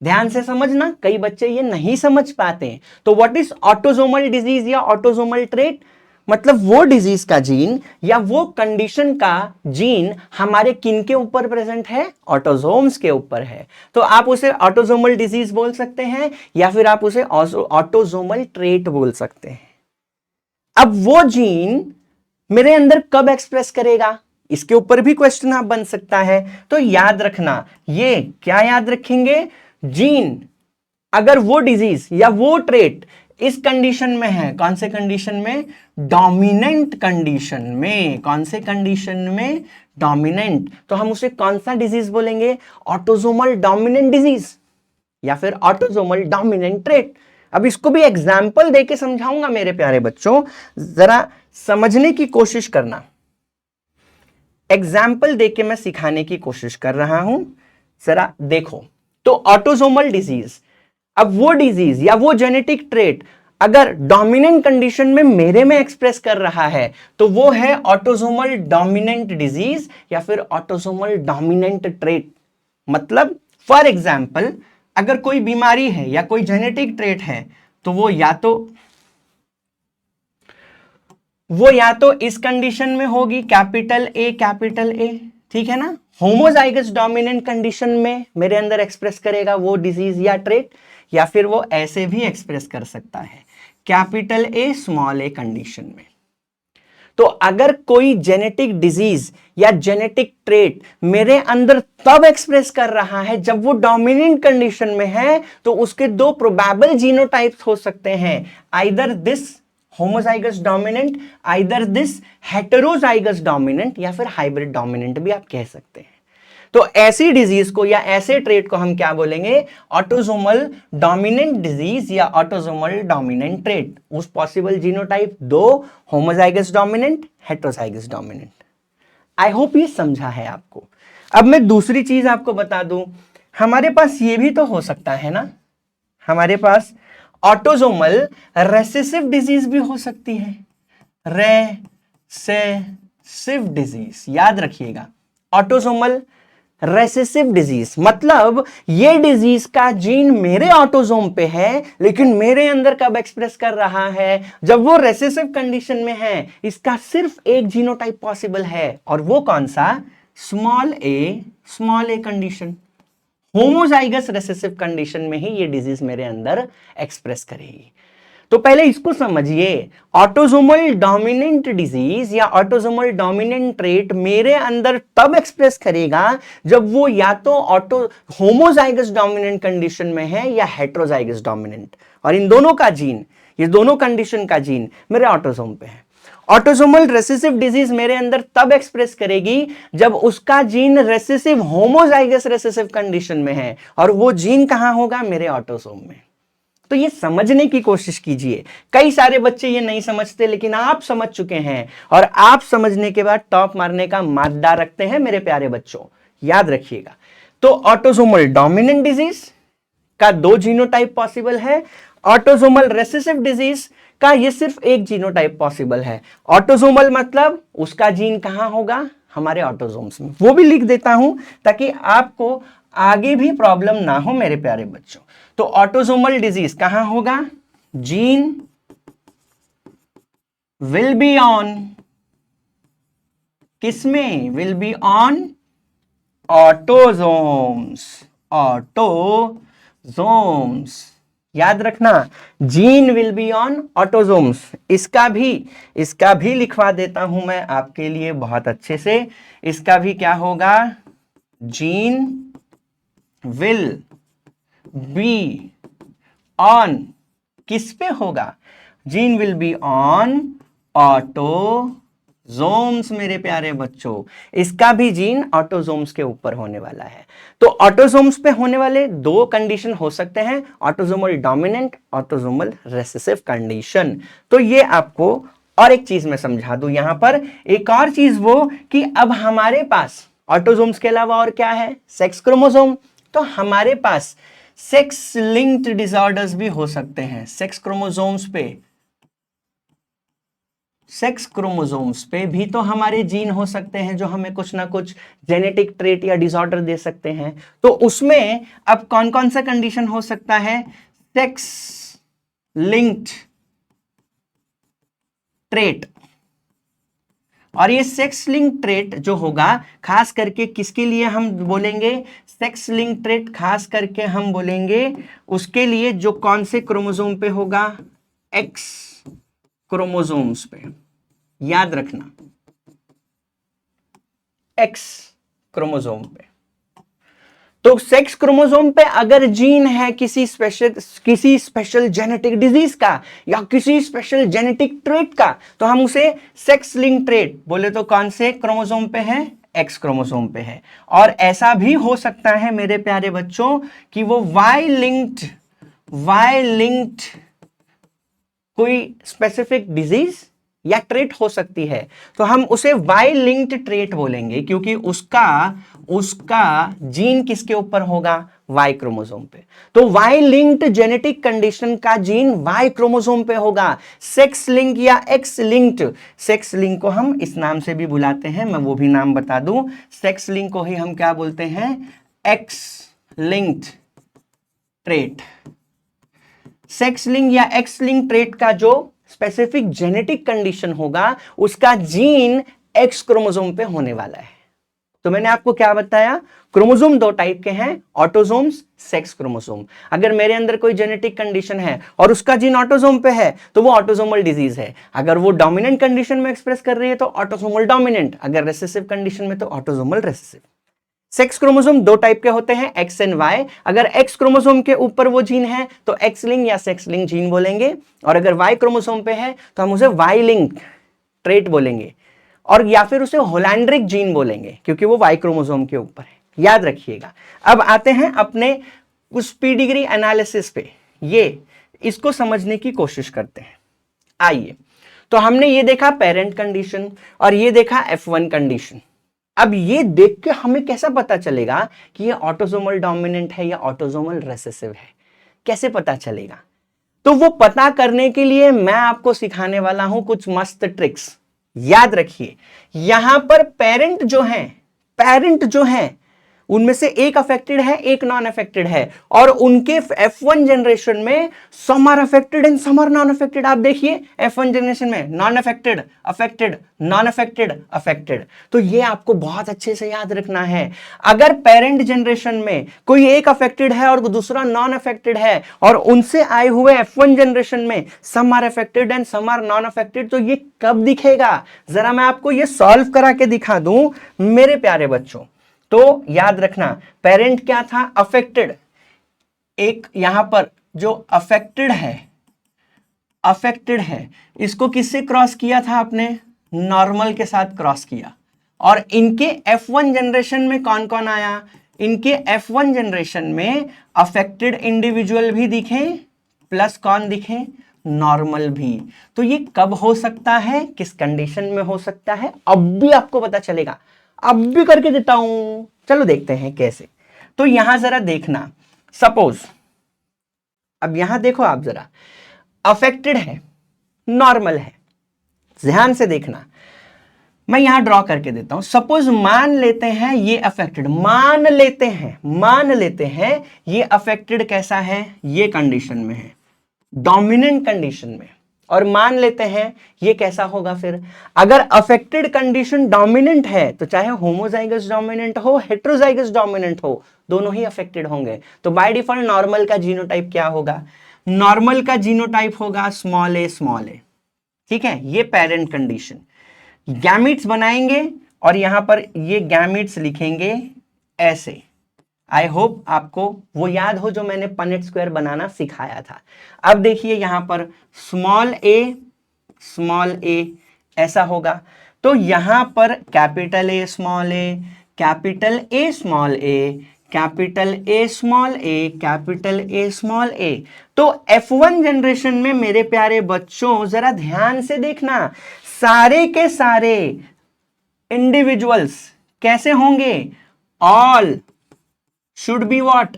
ध्यान से समझना, कई बच्चे ये नहीं समझ पाते। तो व्हाट इज ऑटोसोमल डिजीज या ऑटोसोमल ट्रेट? मतलब वो डिजीज का जीन या वो कंडीशन का जीन हमारे किन के ऊपर प्रेजेंट है? ऑटोसोम्स के ऊपर है। तो आप उसे ऑटोसोमल डिजीज बोल सकते हैं, या फिर आप उसे ऑटोसोमल ट्रेट बोल सकते हैं। अब वो जीन मेरे अंदर कब एक्सप्रेस करेगा, इसके ऊपर भी क्वेश्चन आप बन सकता है। तो याद रखना, ये क्या याद रखेंगे? जीन, अगर वो डिजीज या वो ट्रेट इस कंडीशन में है, कौन से कंडीशन में? डोमिनेंट कंडीशन में। कौन से कंडीशन में? डोमिनेंट। तो हम उसे कौन सा डिजीज बोलेंगे? ऑटोसोमल डोमिनेंट डिजीज या फिर ऑटोसोमल डोमिनेंट ट्रेट। अब इसको भी एग्जाम्पल देके समझाऊंगा मेरे प्यारे बच्चों, जरा समझने की कोशिश करना। एग्जाम्पल देके मैं सिखाने की कोशिश कर रहा हूं, जरा देखो। तो ऑटोसोमल डिजीज, अब वो डिजीज या वो जेनेटिक ट्रेट अगर डोमिनेंट कंडीशन में मेरे में एक्सप्रेस कर रहा है, तो वो है ऑटोसोमल डोमिनेंट डिजीज या फिर ऑटोसोमल डोमिनेंट ट्रेट। मतलब फॉर एग्जाम्पल, अगर कोई बीमारी है या कोई जेनेटिक ट्रेट है, तो वो या तो इस कंडीशन में होगी, कैपिटल ए, ठीक है ना। होमोजाइगस डोमिनेंट कंडीशन में मेरे अंदर एक्सप्रेस करेगा वो डिजीज या ट्रेट, या फिर वो ऐसे भी एक्सप्रेस कर सकता है, capital A small a condition में। तो अगर कोई जेनेटिक डिजीज या जेनेटिक ट्रेट मेरे अंदर तब एक्सप्रेस कर रहा है जब वो डोमिनेंट कंडीशन में है, तो उसके दो प्रोबेबल जीनोटाइप्स हो सकते हैं, either this homozygous dominant, either this heterozygous dominant, या फिर हाइब्रिड डोमिनेंट भी आप कह सकते हैं। तो ऐसी डिजीज को या ऐसे ट्रेट को हम क्या बोलेंगे? ऑटोसोमल डोमिनेंट डिजीज या ऑटोसोमल डोमिनेंट ट्रेट। उस पॉसिबल जीनोटाइप दो, homozygous dominant, heterozygous dominant. I hope ये समझा है आपको। अब मैं दूसरी चीज आपको बता दूं, हमारे पास ये भी तो हो सकता है ना, हमारे पास ऑटोसोमल रेसेसिव डिजीज भी हो सकती है। रेसेसिव डिजीज, याद रखिएगा, ऑटोसोमल रेसेसिव डिजीज, मतलब ये डिजीज का जीन मेरे ऑटोसोम पे है, लेकिन मेरे अंदर कब एक्सप्रेस कर रहा है, जब वो रेसेसिव कंडीशन में है। इसका सिर्फ एक जीनोटाइप पॉसिबल है, और वो कौन सा? Small a condition. Homozygous recessive condition में ही ये डिजीज मेरे अंदर एक्सप्रेस करेगी। तो पहले इसको समझिए, ऑटोसोमल डोमिनेंट डिजीज या ऑटोसोमल डोमिनेंट ट्रेट मेरे अंदर तब एक्सप्रेस करेगा जब वो या तो होमोजाइगस डोमिनेंट कंडीशन में है या हेटेरोजाइगस डोमिनेंट, और इन दोनों का जीन, ये दोनों कंडीशन का जीन मेरे ऑटोसोम पे है। ऑटोसोमल रेसेसिव डिजीज मेरे अंदर तब एक्सप्रेस करेगी जब उसका gene recessive homozygous recessive condition में है, और वो जीन कहां होगा? मेरे ऑटोसोम में। तो ये समझने की कोशिश कीजिए। कई सारे बच्चे ये नहीं समझते, लेकिन आप समझ चुके हैं, और आप समझने के बाद टॉप मारने का मादा रखते हैं मेरे प्यारे बच्चों, याद रखिएगा। तो ऑटोसोमल डोमिनेंट डिजीज का 2 जीनोटाइप पॉसिबल है, ऑटोसोमल रेसेसिव डिजीज का ये सिर्फ एक जीनोटाइप पॉसिबल है। ऑटोसोमल मतलब उसका जीन कहां होगा? हमारे ऑटोसोम्स में। वो भी लिख देता हूं ताकि आपको आगे भी प्रॉब्लम ना हो मेरे प्यारे बच्चों। तो ऑटोसोमल डिजीज कहां होगा? जीन विल बी ऑन किसमें? Will be on autosomes. Autosomes याद रखना, gene will be on autosomes. इसका भी लिखवा देता हूं मैं आपके लिए बहुत अच्छे से। इसका भी क्या होगा? जीन विल बी ऑन किस पे होगा? Gene will be on autosomes मेरे प्यारे बच्चों। इसका भी जीन ऑटोसोम्स के ऊपर होने वाला है। तो ऑटोसोम्स पे होने वाले 2 कंडीशन हो सकते हैं, autosomal dominant, autosomal recessive condition. तो ये आपको और एक चीज मैं समझा दूं यहां पर, एक और चीज वो कि अब हमारे पास ऑटोसोम्स के अलावा और क्या है? Sex chromosome. तो हमारे पास सेक्स लिंक्ड डिसऑर्डर्स भी हो सकते हैं। सेक्स क्रोमोसोम्स पे भी तो हमारे जीन हो सकते हैं जो हमें कुछ ना कुछ जेनेटिक ट्रेट या डिसऑर्डर दे सकते हैं। तो उसमें अब कौन कौन सा कंडीशन हो सकता है? Sex linked trait. और ये सेक्स लिंक ट्रेट जो होगा, खास करके किसके लिए हम बोलेंगे? सेक्स लिंक ट्रेट खास करके हम बोलेंगे उसके लिए जो कौन से क्रोमोसोम पे होगा? एक्स क्रोमोसोम्स पे। याद रखना, एक्स क्रोमोसोम पे। तो सेक्स क्रोमोसोम पे अगर जीन है किसी स्पेशल जेनेटिक डिजीज का या किसी स्पेशल जेनेटिक ट्रेट का, तो हम उसे सेक्स लिंक ट्रेट बोले। तो कौन से क्रोमोसोम पे है? एक्स क्रोमोसोम पे है। और ऐसा भी हो सकता है मेरे प्यारे बच्चों कि वो वाई लिंक्ड कोई स्पेसिफिक डिजीज या ट्रेट हो सकती है, तो हम उसे वाई लिंक्ड ट्रेट बोलेंगे, क्योंकि उसका जीन किसके ऊपर होगा? वाई क्रोमोसोम पे। तो वाई लिंक्ड जेनेटिक कंडीशन का जीन वाई क्रोमोसोम पे होगा। सेक्स लिंक या एक्स लिंक्ड, सेक्स लिंक को हम इस नाम से भी बुलाते हैं, मैं वो भी नाम बता दूं। सेक्स लिंक को ही हम क्या बोलते हैं? X linked trait. Sex link या एक्स लिंक ट्रेट का जो स्पेसिफिक जेनेटिक कंडीशन होगा, उसका जीन एक्स क्रोमोसोम पे होने वाला है। तो मैंने आपको क्या बताया? क्रोमोसोम 2 टाइप के हैं, ऑटोसोम्स, सेक्स क्रोमोसोम। अगर मेरे अंदर कोई जेनेटिक कंडीशन है और उसका जीन ऑटोसोम पे है तो वो ऑटोसोमल डिजीज है। अगर वो डोमिनेंट कंडीशन में एक्सप्रेस कर रही है तो ऑटोसोमल डोमिनेंट, अगर रेसेसिव कंडीशन में तो autosomal recessive. Sex chromosome 2 type के होते हैं, एक्स एंड वाई। अगर एक्स क्रोमोसोम के ऊपर वो जीन है तो एक्स लिंक या सेक्स लिंक जीन बोलेंगे, और अगर वाई क्रोमोसोम पे है तो हम उसे वाई लिंक ट्रेट बोलेंगे, और या फिर उसे होलैंड्रिक जीन बोलेंगे क्योंकि वो वाई क्रोमोसोम के ऊपर है। याद रखिएगा। अब आते हैं अपने उस पीडिग्री एनालिसिस पे, ये इसको समझने की कोशिश करते हैं। आइए, तो हमने ये देखा पेरेंट कंडीशन और ये देखा F1 कंडीशन। अब ये देख के हमें कैसा पता चलेगा कि ये ऑटोसोमल डोमिनेंट है या ऑटोसोमल रेसेसिव है? कैसे पता चलेगा? तो वो पता करने के लिए मैं आपको सिखाने वाला हूं कुछ मस्त ट्रिक्स। याद रखिए, यहां पर पेरेंट जो है उनमें से एक अफेक्टेड है, एक नॉन अफेक्टेड है, और उनके F1 जनरेशन में some are affected and some are non affected. आप देखिए F1 जनरेशन में non affected, affected, non affected, affected. तो ये आपको बहुत अच्छे से याद रखना है। अगर पेरेंट जनरेशन में कोई एक अफेक्टेड है और दूसरा नॉन अफेक्टेड है, और उनसे आए हुए F1 जनरेशन में some are affected and some are non affected, तो ये कब दिखेगा? जरा मैं आपको ये सॉल्व करा के दिखा दूं मेरे प्यारे बच्चों। तो याद रखना, पेरेंट क्या था? अफेक्टेड। एक यहां पर जो अफेक्टेड है, इसको किससे क्रॉस किया था आपने? नॉर्मल के साथ क्रॉस किया। और इनके F1 जनरेशन में कौन कौन आया? इनके F1 जनरेशन में अफेक्टेड इंडिविजुअल भी दिखे, प्लस कौन दिखे? नॉर्मल भी। तो ये कब हो सकता है, किस कंडीशन में हो सकता है, अब भी आपको पता चलेगा। अब भी करके देता हूं, चलो देखते हैं कैसे। तो यहां जरा देखना, सपोज अब यहां देखो आप जरा, अफेक्टेड है, नॉर्मल है, ध्यान से देखना। मैं यहां ड्रॉ करके देता हूं। सपोज मान लेते हैं ये अफेक्टेड, मान लेते हैं ये अफेक्टेड कैसा है? ये कंडीशन में है, डोमिनेंट कंडीशन में। और मान लेते हैं ये कैसा होगा फिर? अगर अफेक्टेड कंडीशन डोमिनेंट है तो चाहे होमोजाइगस डोमिनेंट हो, हेट्रोजाइगस डोमिनेंट हो, दोनों ही अफेक्टेड होंगे। तो बाय डिफॉल्ट नॉर्मल का जीनोटाइप क्या होगा? नॉर्मल का जीनोटाइप होगा स्मॉल ए। ठीक है, ये पेरेंट कंडीशन। गैमीट्स बनाएंगे और यहां पर ये गैमीट्स लिखेंगे ऐसे। आई होप आपको वो याद हो जो मैंने पनेट स्क्वायर बनाना सिखाया था। अब देखिए यहां पर स्मॉल ए ऐसा होगा। तो यहां पर capital A small a, capital A small a, capital A small a, capital A small a. तो F1 जनरेशन में मेरे प्यारे बच्चों जरा ध्यान से देखना, सारे के सारे इंडिविजुअल्स कैसे होंगे? All should be what?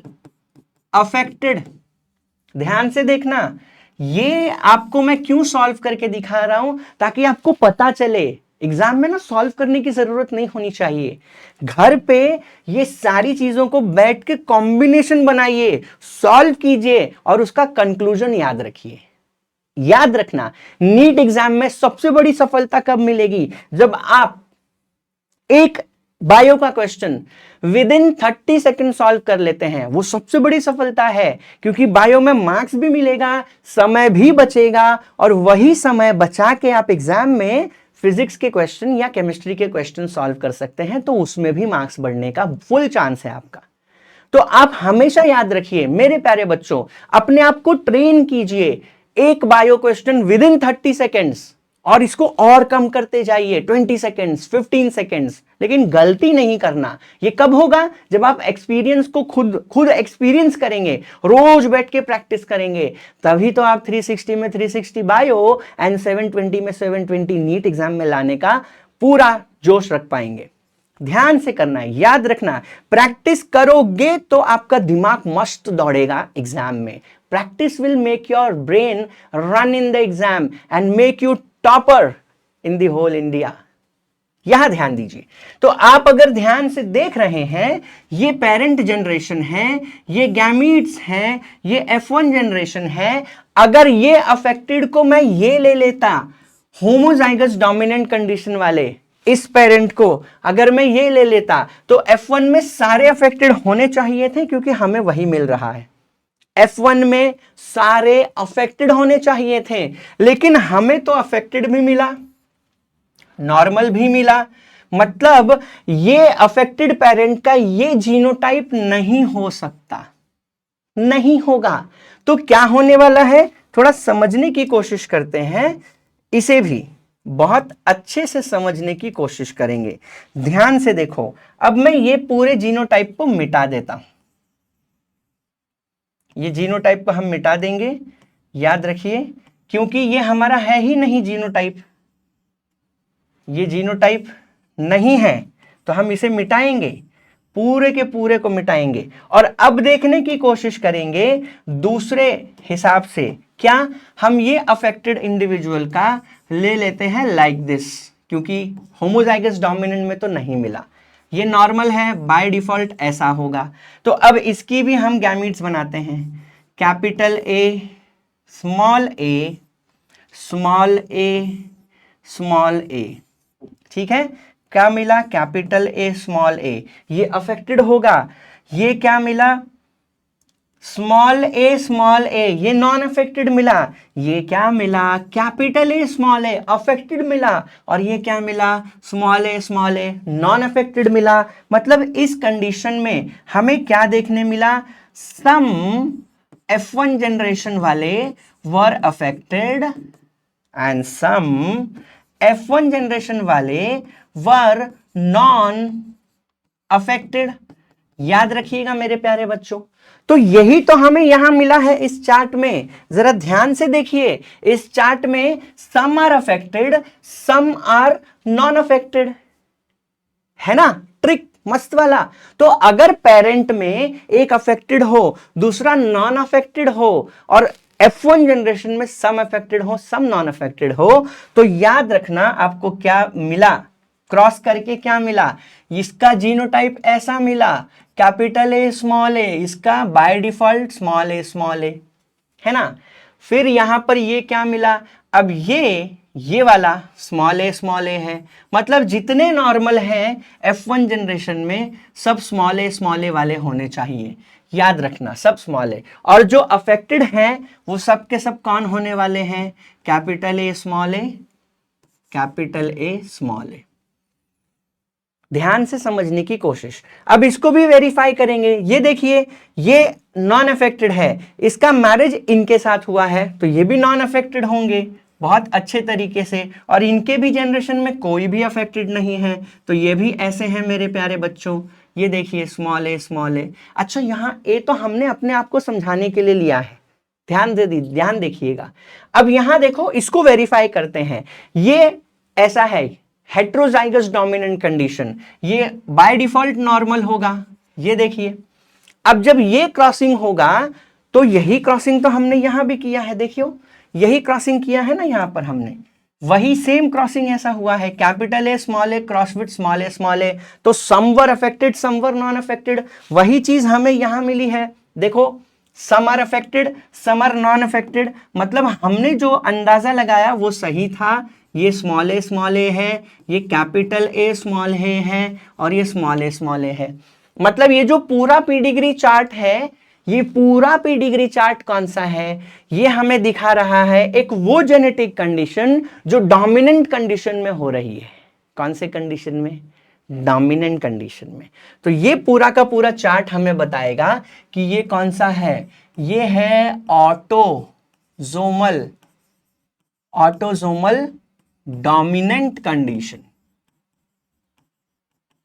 affected। ध्यान से देखना, ये आपको मैं क्यों सॉल्व करके दिखा रहा हूं? ताकि आपको पता चले। एग्जाम में ना सॉल्व करने की जरूरत नहीं होनी चाहिए, घर पे ये सारी चीजों को बैठ के कॉम्बिनेशन बनाइए, सॉल्व कीजिए और उसका कंक्लूजन याद रखिए। याद रखना, नीट एग्जाम में सबसे बड़ी सफलता कब मिलेगी? जब आप एक बायो का question with in 30 second solve कर लेते हैं, वो सबसे बड़ी सफलता है। क्योंकि बायो में मार्क्स भी मिलेगा, समय भी बचेगा, और वही समय बचा के आप एग्जाम में फिजिक्स के क्वेश्चन या केमिस्ट्री के क्वेश्चन सॉल्व कर सकते हैं, तो उसमें भी मार्क्स बढ़ने का फुल चांस है आपका। तो आप हमेशा याद रखिए मेरे प्यारे बच्चों, अपने आप को ट्रेन कीजिए, एक bio question with in 30 seconds, और इसको और कम करते जाइए, 20 सेकेंड्स, 15 सेकेंड्स। लेकिन गलती नहीं करना। ये कब होगा? जब आप एक्सपीरियंस को खुद एक्सपीरियंस करेंगे, रोज बैठ के प्रैक्टिस करेंगे, तभी तो आप 360 में 360 बायो एंड 720 में 720 नीट एग्जाम में लाने का पूरा जोश रख पाएंगे। ध्यान से करना है, याद रखना, प्रैक्टिस करोगे तो आपका दिमाग मस्त दौड़ेगा एग्जाम में। Practice will make your brain run in the exam and make you topper in the whole India. यहां ध्यान दीजिए। तो आप अगर ध्यान से देख रहे हैं, ये पेरेंट जनरेशन है, ये गैमीट्स हैं, ये F1 जनरेशन है। अगर ये अफेक्टेड को मैं ये ले लेता, होमोजाइगस डोमिनेंट कंडीशन वाले इस पेरेंट को अगर मैं ये ले लेता, तो F1 में सारे अफेक्टेड होने चाहिए थे, क्योंकि हमें वही मिल रहा है। F1 में सारे अफेक्टेड होने चाहिए थे, लेकिन हमें तो अफेक्टेड भी मिला, नॉर्मल भी मिला। मतलब ये अफेक्टेड पेरेंट का ये जीनोटाइप नहीं हो सकता, नहीं होगा। तो क्या होने वाला है, थोड़ा समझने की कोशिश करते हैं, इसे भी बहुत अच्छे से समझने की कोशिश करेंगे। ध्यान से देखो, अब मैं ये पूरे जीनोटाइप को मिटा देता हूं। ये जीनोटाइप को हम मिटा देंगे, याद रखिए, क्योंकि ये हमारा है ही नहीं जीनोटाइप, ये जीनोटाइप नहीं है, तो हम इसे मिटाएंगे, पूरे के पूरे को मिटाएंगे। और अब देखने की कोशिश करेंगे दूसरे हिसाब से। क्या? हम ये अफेक्टेड इंडिविजुअल का ले लेते हैं लाइक दिस, क्योंकि होमोजाइगस डोमिनेंट में तो नहीं मिला। ये नॉर्मल है, बाय डिफॉल्ट ऐसा होगा। तो अब इसकी भी हम गैमीट्स बनाते हैं, capital A, small a, small a, small a. ठीक है, क्या मिला? कैपिटल ए, स्मॉल ए, ये अफेक्टेड होगा। ये क्या मिला? स्मॉल ए, ये नॉन अफेक्टेड मिला। ये क्या मिला? Capital A, small A, affected मिला। और ये क्या मिला? स्मॉल ए, नॉन अफेक्टेड मिला। मतलब इस कंडीशन में हमें क्या देखने मिला? सम F1 जनरेशन वाले were affected and some F1 generation वाले वर नॉन अफेक्टेड। याद रखिएगा मेरे प्यारे बच्चों। तो यही तो हमें यहां मिला है इस चार्ट में। जरा ध्यान से देखिए, इस चार्ट में some are affected, some are non affected, है ना? ट्रिक मस्त वाला। तो अगर पेरेंट में एक अफेक्टेड हो, दूसरा नॉन अफेक्टेड हो, और F1 जनरेशन में सम अफेक्टेड हो, सम नॉन अफेक्टेड हो, तो याद रखना आपको क्या मिला, क्रॉस करके क्या मिला? इसका जीनोटाइप ऐसा मिला, कैपिटल ए, स्मॉल ए, इसका बाय डिफॉल्ट स्मॉल ए, है ना? फिर यहां पर ये क्या मिला? अब ये वाला स्मॉल ए है। मतलब जितने नॉर्मल हैं F1 जनरेशन में सब स्मॉल ए वाले होने चाहिए। याद रखना, सब स्मॉल ए। और जो अफेक्टेड हैं वो सब के सब कौन होने वाले हैं? Capital A, small a, capital A, small a. ध्यान से समझने की कोशिश। अब इसको भी वेरीफाई करेंगे। ये देखिए, ये नॉन अफेक्टेड है, इसका मैरिज इनके साथ हुआ है, तो ये भी नॉन अफेक्टेड होंगे बहुत अच्छे तरीके से। और इनके भी जनरेशन में कोई भी अफेक्टेड नहीं है, तो ये भी ऐसे हैं मेरे प्यारे बच्चों। ये देखिए, स्मॉल ए। अच्छा, यहाँ ए तो हमने अपने आप को समझाने के लिए लिया है, ध्यान देखिएगा। अब यहां देखो, इसको वेरीफाई करते हैं। ये ऐसा है, हेट्रोजाइगस डोमिनेंट कंडीशन, ये बाय डिफॉल्ट नॉर्मल होगा। ये देखिए, अब जब ये क्रॉसिंग होगा तो यही क्रॉसिंग तो हमने यहां भी किया है। देखियो, यही क्रॉसिंग किया है ना यहां पर हमने, वही सेम क्रॉसिंग ऐसा हुआ है, capital A, small a, cross with small a. तो some were affected, some were non affected, वही चीज हमें यहां मिली है। देखो, some are affected, some are non affected. मतलब हमने जो अंदाजा लगाया वो सही था। ये स्मॉल ए है, ये कैपिटल ए, स्मॉल ए है, और ये स्मॉल ए है। मतलब ये जो पूरा पीडिग्री चार्ट है, ये पूरा पीडिग्री चार्ट कौन सा है? ये हमें दिखा रहा है एक वो जेनेटिक कंडीशन जो डोमिनेंट कंडीशन में हो रही है। कौन से कंडीशन में? डोमिनेंट कंडीशन में। तो ये पूरा का पूरा चार्ट हमें बताएगा कि ये कौन सा है। ये है ऑटोसोमल डोमिनेंट कंडीशन।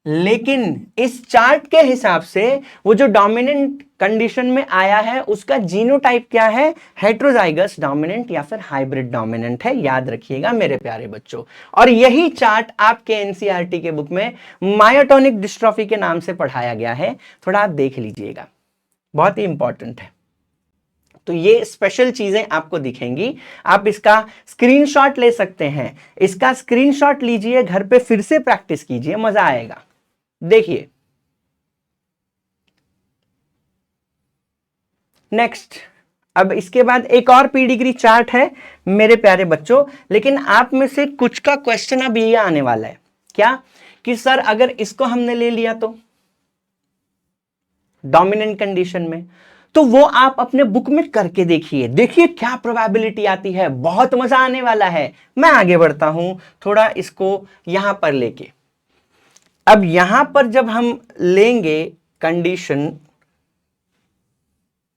लेकिन इस चार्ट के हिसाब से वो जो डोमिनेंट कंडीशन में आया है उसका जीनोटाइप क्या है? हेट्रोजाइगस डोमिनेंट या फिर हाइब्रिड डोमिनेंट है। याद रखिएगा मेरे प्यारे बच्चों। और यही चार्ट आपके एनसीईआरटी के बुक में मायोटोनिक डिस्ट्रॉफी के नाम से पढ़ाया गया है, थोड़ा आप देख लीजिएगा, बहुत ही इंपॉर्टेंट है। तो ये स्पेशल चीजें आपको दिखेंगी। आप इसका स्क्रीनशॉट ले सकते हैं, इसका स्क्रीनशॉट लीजिए, घर पे फिर से प्रैक्टिस कीजिए, मजा आएगा। देखिए नेक्स्ट, अब इसके बाद एक और पीडिग्री चार्ट है मेरे प्यारे बच्चों। लेकिन आप में से कुछ का क्वेश्चन अब ये आने वाला है, क्या कि सर अगर इसको हमने ले लिया तो डोमिनेंट कंडीशन में, तो वो आप अपने बुक में करके देखिए क्या प्रोबेबिलिटी आती है। बहुत मजा आने वाला है। मैं आगे बढ़ता हूं थोड़ा इसको यहां पर लेके। अब यहां पर जब हम लेंगे कंडीशन,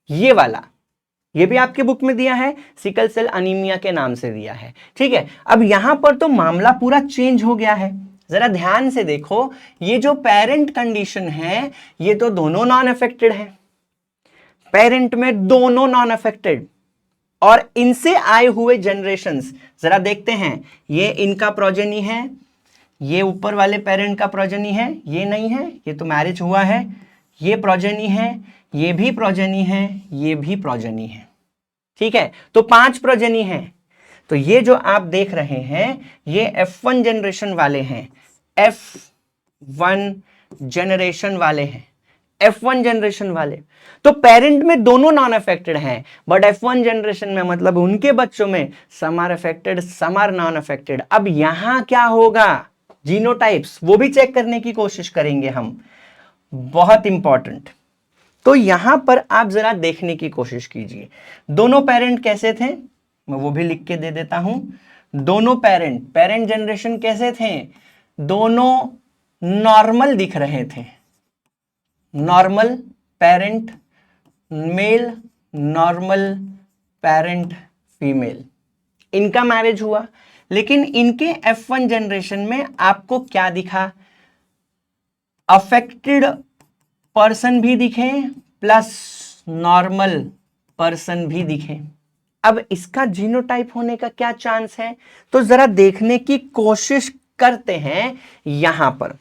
ये वाला, ये भी आपके बुक में दिया है, सिकल सेल अनीमिया के नाम से दिया है, ठीक है। अब यहां पर तो मामला पूरा चेंज हो गया है। जरा ध्यान से देखो, ये जो पेरेंट कंडीशन है ये तो दोनों नॉन अफेक्टेड है, पेरेंट में दोनों नॉन अफेक्टेड, और इनसे आए हुए जनरेशंस जरा देखते हैं। ये इनका प्रोजेनी है, ये ऊपर वाले पेरेंट का प्रोजेनी है, ये नहीं है, ये तो मैरिज हुआ है। ये प्रोजेनी है, ये भी प्रोजेनी है, ये भी प्रोजेनी है, ठीक है। तो 5 प्रोजेनी है। तो ये जो आप देख रहे हैं ये F1 जनरेशन वाले हैं, F1 जनरेशन वाले हैं, F1 जनरेशन वाले। तो पेरेंट में दोनों नॉन अफेक्टेड हैं, बट F1 जनरेशन में मतलब उनके बच्चों में some are affected, some are non affected. अब यहां क्या होगा, जीनोटाइप्स, वो भी चेक करने की कोशिश करेंगे हम, बहुत इंपॉर्टेंट। तो यहां पर आप जरा देखने की कोशिश कीजिए, दोनों पेरेंट कैसे थे, मैं वो भी लिख के दे देता हूं। दोनों पेरेंट जनरेशन कैसे थे, दोनों नॉर्मल दिख रहे थे, normal parent male, normal parent female, इनका मैरिज हुआ। लेकिन इनके F1 जनरेशन में आपको क्या दिखा, अफेक्टेड पर्सन भी दिखे प्लस नॉर्मल पर्सन भी दिखे। अब इसका जीनोटाइप होने का क्या चांस है, तो जरा देखने की कोशिश करते हैं। यहां पर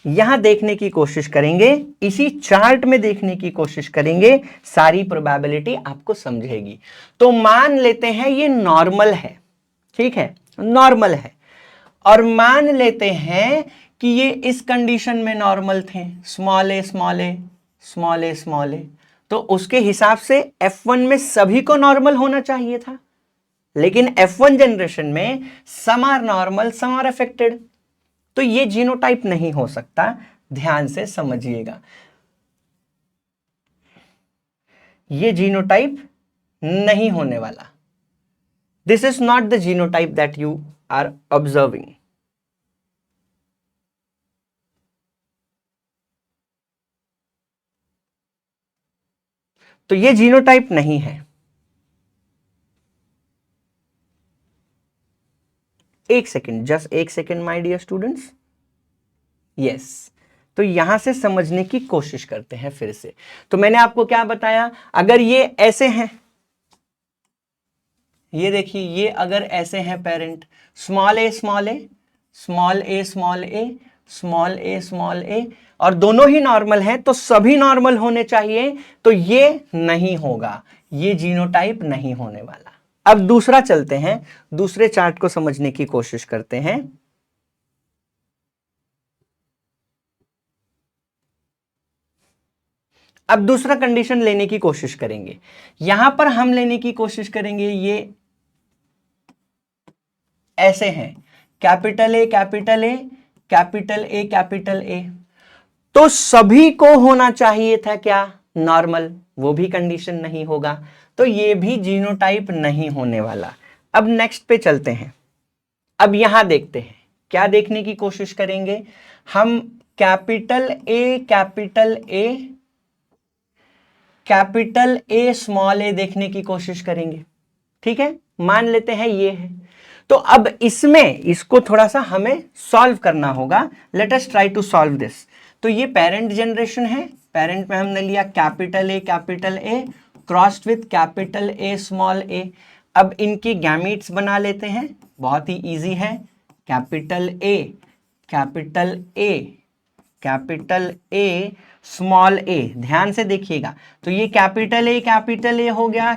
यहां देखने की कोशिश करेंगे, इसी चार्ट में देखने की कोशिश करेंगे, सारी प्रोबेबिलिटी आपको समझेगी। तो मान लेते हैं ये नॉर्मल है, ठीक है, नॉर्मल है, और मान लेते हैं कि ये इस कंडीशन में नॉर्मल थे, small a small a small a small a, तो उसके हिसाब से F1 में सभी को नॉर्मल होना चाहिए था। लेकिन F1 जनरेशन में some are normal, some are affected, तो ये जीनोटाइप नहीं हो सकता, ध्यान से समझिएगा, ये जीनोटाइप नहीं होने वाला। This is not the genotype that you are observing. तो ये जीनोटाइप नहीं है। एक सेकेंड, जस्ट एक second my dear students, yes. तो यहां से समझने की कोशिश करते हैं फिर से। तो मैंने आपको क्या बताया, अगर ये ऐसे हैं, ये देखिए, ये अगर ऐसे हैं parent, small a small a small a small a small a small a, और दोनों ही नॉर्मल हैं, तो सभी नॉर्मल होने चाहिए, तो ये नहीं होगा, ये जीनोटाइप नहीं होने वाला। अब दूसरा चलते हैं, दूसरे चार्ट को समझने की कोशिश करते हैं। अब दूसरा कंडीशन लेने की कोशिश करेंगे, यहां पर हम लेने की कोशिश करेंगे, ये ऐसे हैं, capital A capital A capital A capital ए, तो सभी को होना चाहिए था क्या, नॉर्मल, वो भी कंडीशन नहीं होगा, तो ये भी जीनोटाइप नहीं होने वाला। अब नेक्स्ट पे चलते हैं, अब यहां देखते हैं, क्या देखने की कोशिश करेंगे हम, कैपिटल ए स्मॉल ए देखने की कोशिश करेंगे, ठीक है, मान लेते हैं ये है। तो अब इसमें इसको थोड़ा सा हमें सॉल्व करना होगा, let us try to solve this. तो ये पेरेंट जनरेशन है, पेरेंट में हमने लिया capital A crossed with capital A small a. अब इनके गैमीट्स बना लेते हैं, बहुत ही इजी है, capital A capital A capital A small a, ध्यान से देखिएगा। तो ये कैपिटल ए हो गया,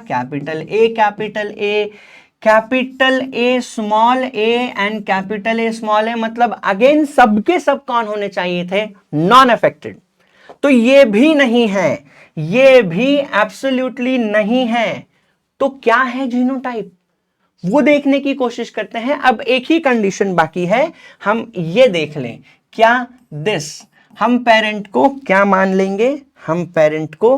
capital A small a and capital A small a, मतलब अगेन सबके सब कौन होने चाहिए थे, नॉन अफेक्टेड। तो ये भी नहीं है, ये भी एब्सोल्युटली नहीं है, तो क्या है जीनोटाइप, वो देखने की कोशिश करते हैं। अब एक ही कंडीशन बाकी है, हम ये देख लें, क्या दिस, हम पेरेंट को क्या मान लेंगे, हम पेरेंट को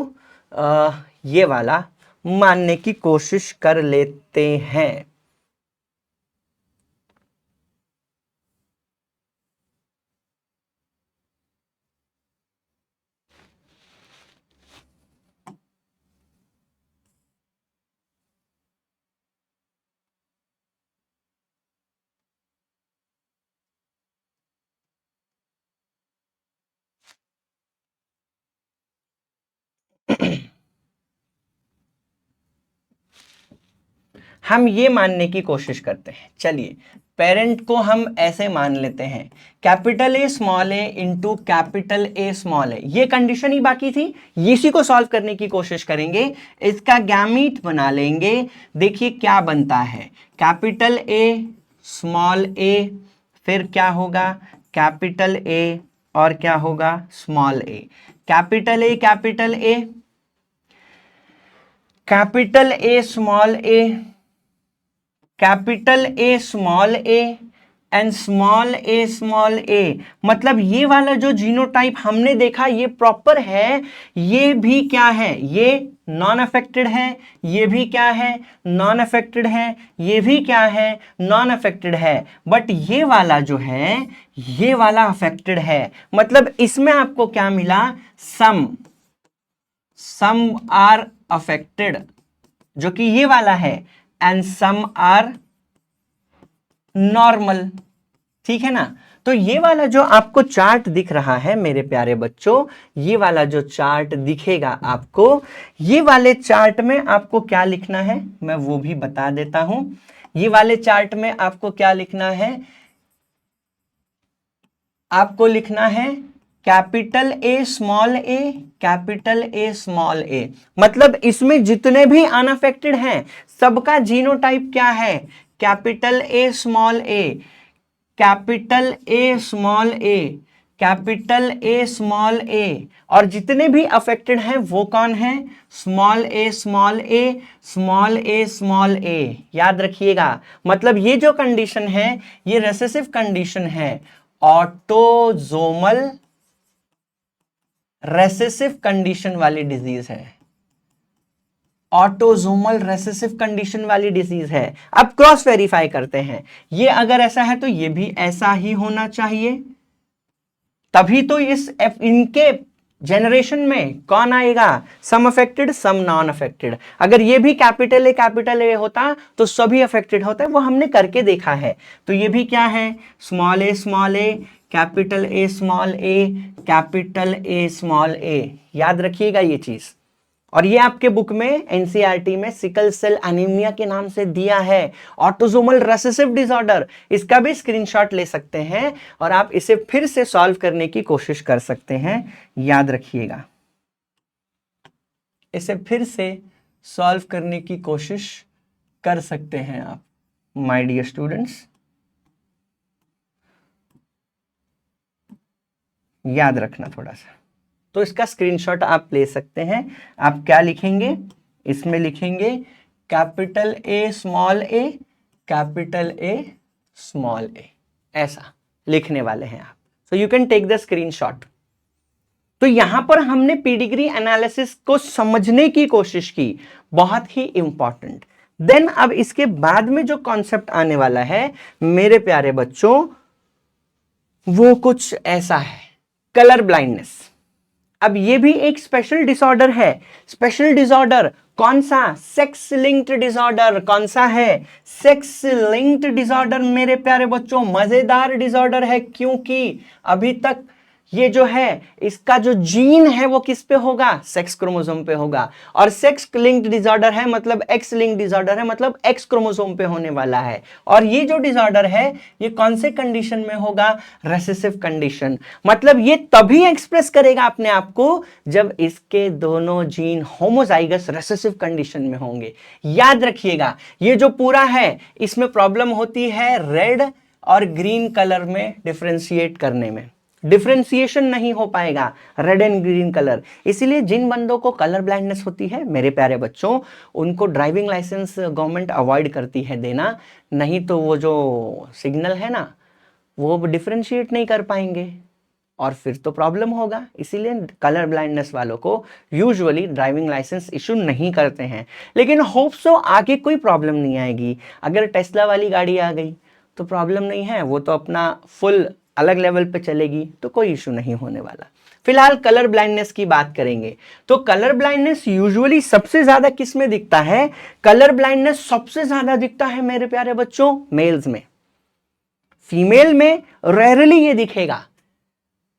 ये वाला मानने की कोशिश कर लेते हैं। हम ये मानने की कोशिश करते हैं। चलिए पेरेंट को हम ऐसे मान लेते हैं, capital A small a into capital A small a, ये कंडीशन ही बाकी थी, इसी को सॉल्व करने की कोशिश करेंगे। इसका गैमीट बना लेंगे, देखिए क्या बनता है, कैपिटल ए स्मॉल ए, फिर क्या होगा कैपिटल ए और क्या होगा small a, capital A capital A, capital A small a, capital A small a and small a. मतलब ये वाला जो जीनोटाइप हमने देखा ये प्रॉपर है, ये भी क्या है, ये नॉन अफेक्टेड है, ये भी क्या है नॉन अफेक्टेड है, ये भी क्या है नॉन अफेक्टेड है, बट ये वाला जो है ये वाला अफेक्टेड है। मतलब इसमें आपको क्या मिला, सम आर अफेक्टेड, जो कि ये वाला है, एंड सम आर नॉर्मल, ठीक है ना। तो ये वाला जो आपको चार्ट दिख रहा है मेरे प्यारे बच्चों, ये वाला जो चार्ट दिखेगा आपको, ये वाले चार्ट में आपको क्या लिखना है मैं वो भी बता देता हूं। ये वाले चार्ट में आपको क्या लिखना है, आपको लिखना है capital A small a, capital A small a. मतलब इसमें जितने भी अनअफेक्टेड हैं सबका जीनोटाइप क्या है, capital A small a, capital A small a, capital A small a, और जितने भी अफेक्टेड हैं वो कौन है, small a small a, small a small a. याद रखिएगा, मतलब ये जो कंडीशन है ये रिसेसिव कंडीशन है, ऑटोसोमल रेसेसिव कंडीशन वाली डिजीज है, ऑटोसोमल रेसेसिव कंडीशन वाली डिजीज है। अब क्रॉस वेरीफाई करते हैं, ये अगर ऐसा है तो ये भी ऐसा ही होना चाहिए, तभी तो इनके जनरेशन में कौन आएगा, सम अफेक्टेड सम नॉन अफेक्टेड। अगर ये भी कैपिटल ए होता तो सभी अफेक्टेड होता है, वो हमने करके देखा है। तो ये भी क्या है, small a capital A small a, capital A small a. याद रखिएगा ये चीज, और ये आपके बुक में एनसीईआरटी में सिकल सेल एनीमिया के नाम से दिया है, ऑटोसोमल रेसेसिव डिसऑर्डर। इसका भी स्क्रीनशॉट ले सकते हैं और आप इसे फिर से सॉल्व करने की कोशिश कर सकते हैं। याद रखिएगा, इसे फिर से सॉल्व करने की कोशिश कर सकते हैं आप माय डियर स्टूडेंट्स। याद रखना थोड़ा सा, तो इसका स्क्रीनशॉट आप ले सकते हैं। आप क्या लिखेंगे, इसमें लिखेंगे capital A small a, capital A small a, ऐसा लिखने वाले हैं आप। So you can take the screenshot. तो यहां पर हमने पीडिग्री एनालिसिस को समझने की कोशिश की, बहुत ही इंपॉर्टेंट। देन अब इसके बाद में जो कॉन्सेप्ट आने वाला है मेरे प्यारे बच्चों, वो कुछ ऐसा है, कलर ब्लाइंडनेस। अब ये भी एक स्पेशल डिसऑर्डर है। स्पेशल डिसऑर्डर कौन सा, सेक्स लिंक्ड डिसऑर्डर। कौन सा है, सेक्स लिंक्ड डिसऑर्डर मेरे प्यारे बच्चों। मजेदार डिसऑर्डर है, क्योंकि अभी तक ये जो है इसका जो जीन है वो किस पे होगा, सेक्स क्रोमोसोम पे होगा, और सेक्स लिंक्ड डिसऑर्डर है मतलब एक्स लिंक्ड डिसऑर्डर है, मतलब एक्स क्रोमोसोम पे होने वाला है। और ये जो डिसऑर्डर है ये कौन से कंडीशन में होगा, रेसेसिव कंडीशन। मतलब ये तभी एक्सप्रेस करेगा अपने आप को जब इसके दोनों जीन होमोजाइगस रेसेसिव कंडीशन में होंगे। याद रखिएगा, ये जो पूरा है इसमें प्रॉब्लम होती है रेड और ग्रीन कलर में डिफरेंशिएट करने में, डिफरेंशिएशन नहीं हो पाएगा रेड एंड ग्रीन कलर। इसीलिए जिन बंदों को कलर ब्लाइंडनेस होती है मेरे प्यारे बच्चों, उनको ड्राइविंग लाइसेंस गवर्नमेंट अवॉइड करती है देना, नहीं तो वो जो सिग्नल है ना वो डिफरेंशिएट नहीं कर पाएंगे और फिर तो प्रॉब्लम होगा। इसीलिए कलर ब्लाइंडनेस वालों को यूजुअली ड्राइविंग लाइसेंस इशू नहीं करते हैं। लेकिन होप सो आगे कोई प्रॉब्लम नहीं आएगी। अगर टेस्ला वाली गाड़ी आ गई तो प्रॉब्लम नहीं है, वो तो अपना फुल अलग लेवल पे चलेगी, तो कोई इशू नहीं होने वाला। फिलहाल कलर ब्लाइंडनेस की बात करेंगे। तो कलर ब्लाइंडनेस यूजुअली सबसे ज्यादा किस में दिखता है, कलर ब्लाइंडनेस सबसे ज्यादा दिखता है मेरे प्यारे बच्चों मेल्स में। फीमेल में रेयरली ये दिखेगा,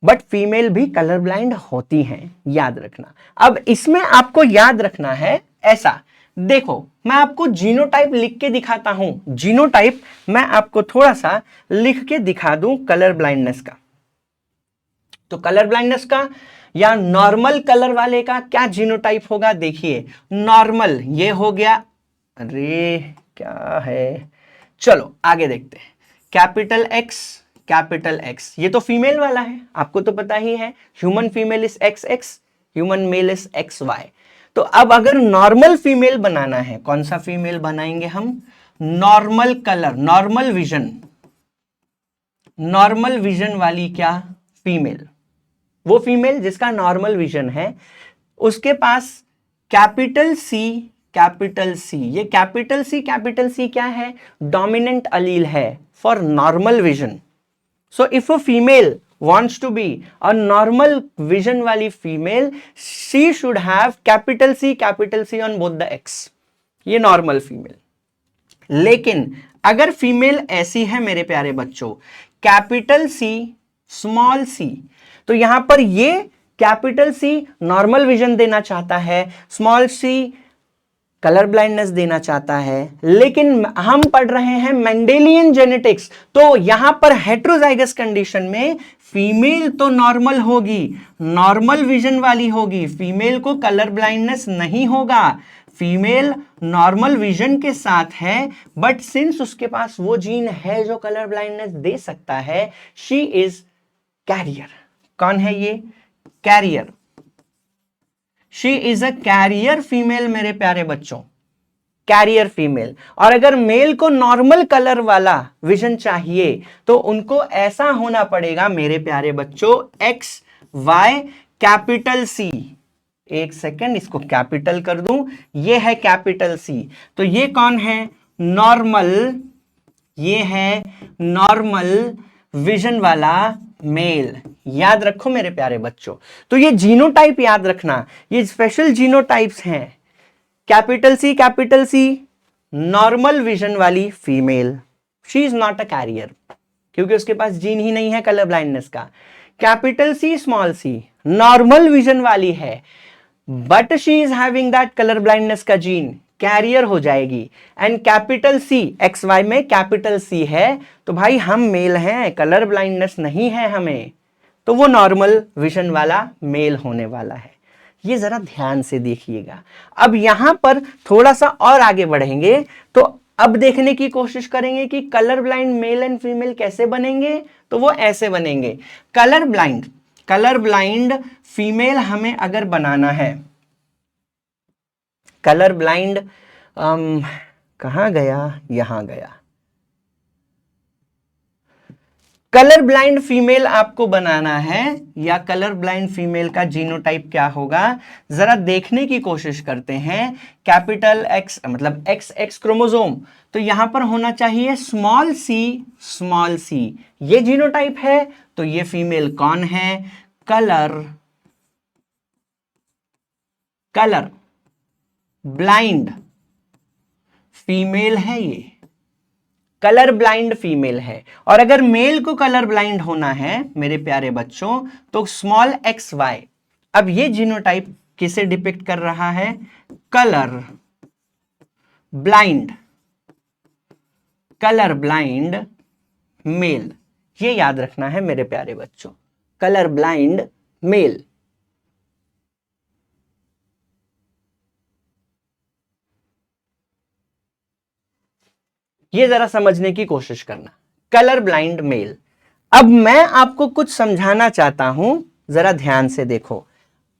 बट फीमेल भी कलर ब्लाइंड होती हैं, याद रखना। अब इसमें आपको याद रखना है ऐसा, देखो मैं आपको जीनोटाइप लिख के दिखाता हूं, जीनोटाइप मैं आपको थोड़ा सा लिख के दिखा दूं कलर ब्लाइंडनेस का। तो कलर ब्लाइंडनेस का या नॉर्मल कलर वाले का क्या जीनोटाइप होगा, देखिए नॉर्मल ये हो गया, अरे क्या है, चलो आगे देखते हैं। कैपिटल एक्स ये तो फीमेल वाला है, आपको तो पता ही है, human female is X X, human male is X Y. तो अब अगर नॉर्मल फीमेल बनाना है, कौन सा फीमेल बनाएंगे हम, नॉर्मल कलर, नॉर्मल विजन वाली क्या फीमेल, वो फीमेल जिसका नॉर्मल विजन है, उसके पास कैपिटल सी, ये कैपिटल सी क्या है, डोमिनेंट अलील है for normal vision. So if a female wants to be a normal vision वाली female, she should have capital C on both the X, ये normal female. लेकिन अगर फीमेल ऐसी है मेरे प्यारे बच्चों, कैपिटल सी स्मॉल सी, तो यहां पर ये कैपिटल सी नॉर्मल विजन देना चाहता है, स्मॉल सी कलर ब्लाइंडनेस देना चाहता है, लेकिन हम पढ़ रहे हैं मेंडेलियन जेनेटिक्स, तो यहां पर हेट्रोजाइगस कंडीशन में फीमेल तो नॉर्मल होगी, नॉर्मल विजन वाली होगी, फीमेल को कलर ब्लाइंडनेस नहीं होगा, फीमेल नॉर्मल विजन के साथ है, बट सिंस उसके पास वो जीन है जो कलर ब्लाइंडनेस दे सकता है, शी इज कैरियर। कौन है ये, carrier, she is a carrier female मेरे प्यारे बच्चों, कैरियर फीमेल। और अगर मेल को नॉर्मल कलर वाला विजन चाहिए तो उनको ऐसा होना पड़ेगा मेरे प्यारे बच्चों, एक्स वाई कैपिटल सी, एक सेकेंड इसको कैपिटल कर दूं, ये है कैपिटल सी, तो ये कौन है, नॉर्मल, ये है नॉर्मल विजन वाला मेल। याद रखो मेरे प्यारे बच्चों, तो ये जीनोटाइप याद रखना, ये स्पेशल जीनोटाइप्स हैं, कैपिटल सी नॉर्मल विजन वाली female, she is not a carrier क्योंकि उसके पास जीन ही नहीं है कलर ब्लाइंडनेस का। Capital C small C normal vision वाली है, but she is having that colour blindness का जीन, कैरियर हो जाएगी। And capital C, X Y में कैपिटल सी है, तो भाई हम मेल हैं, कलर ब्लाइंडनेस नहीं है हमें, तो वो नॉर्मल विजन वाला मेल होने वाला है। ये जरा ध्यान से देखिएगा। अब यहां पर थोड़ा सा और आगे बढ़ेंगे, तो अब देखने की कोशिश करेंगे कि colour blind male and female कैसे बनेंगे, तो वो ऐसे बनेंगे। कलर ब्लाइंड फीमेल हमें अगर बनाना है, कलर ब्लाइंड कहां गया, यहां गया, कलर ब्लाइंड फीमेल आपको बनाना है, या कलर ब्लाइंड फीमेल का जीनोटाइप क्या होगा, जरा देखने की कोशिश करते हैं। कैपिटल एक्स मतलब एक्स क्रोमोसोम, तो यहां पर होना चाहिए स्मॉल सी, ये जीनोटाइप है, तो ये फीमेल कौन है, कलर ब्लाइंड फीमेल है, ये कलर ब्लाइंड फीमेल है। और अगर मेल को कलर ब्लाइंड होना है मेरे प्यारे बच्चों, तो स्मॉल एक्स वाई। अब ये जीनोटाइप किसे डिपिक्ट कर रहा है, कलर ब्लाइंड मेल, ये याद रखना है मेरे प्यारे बच्चों, कलर ब्लाइंड मेल। ये जरा समझने की कोशिश करना, कलर ब्लाइंड मेल। अब मैं आपको कुछ समझाना चाहता हूं, जरा ध्यान से देखो।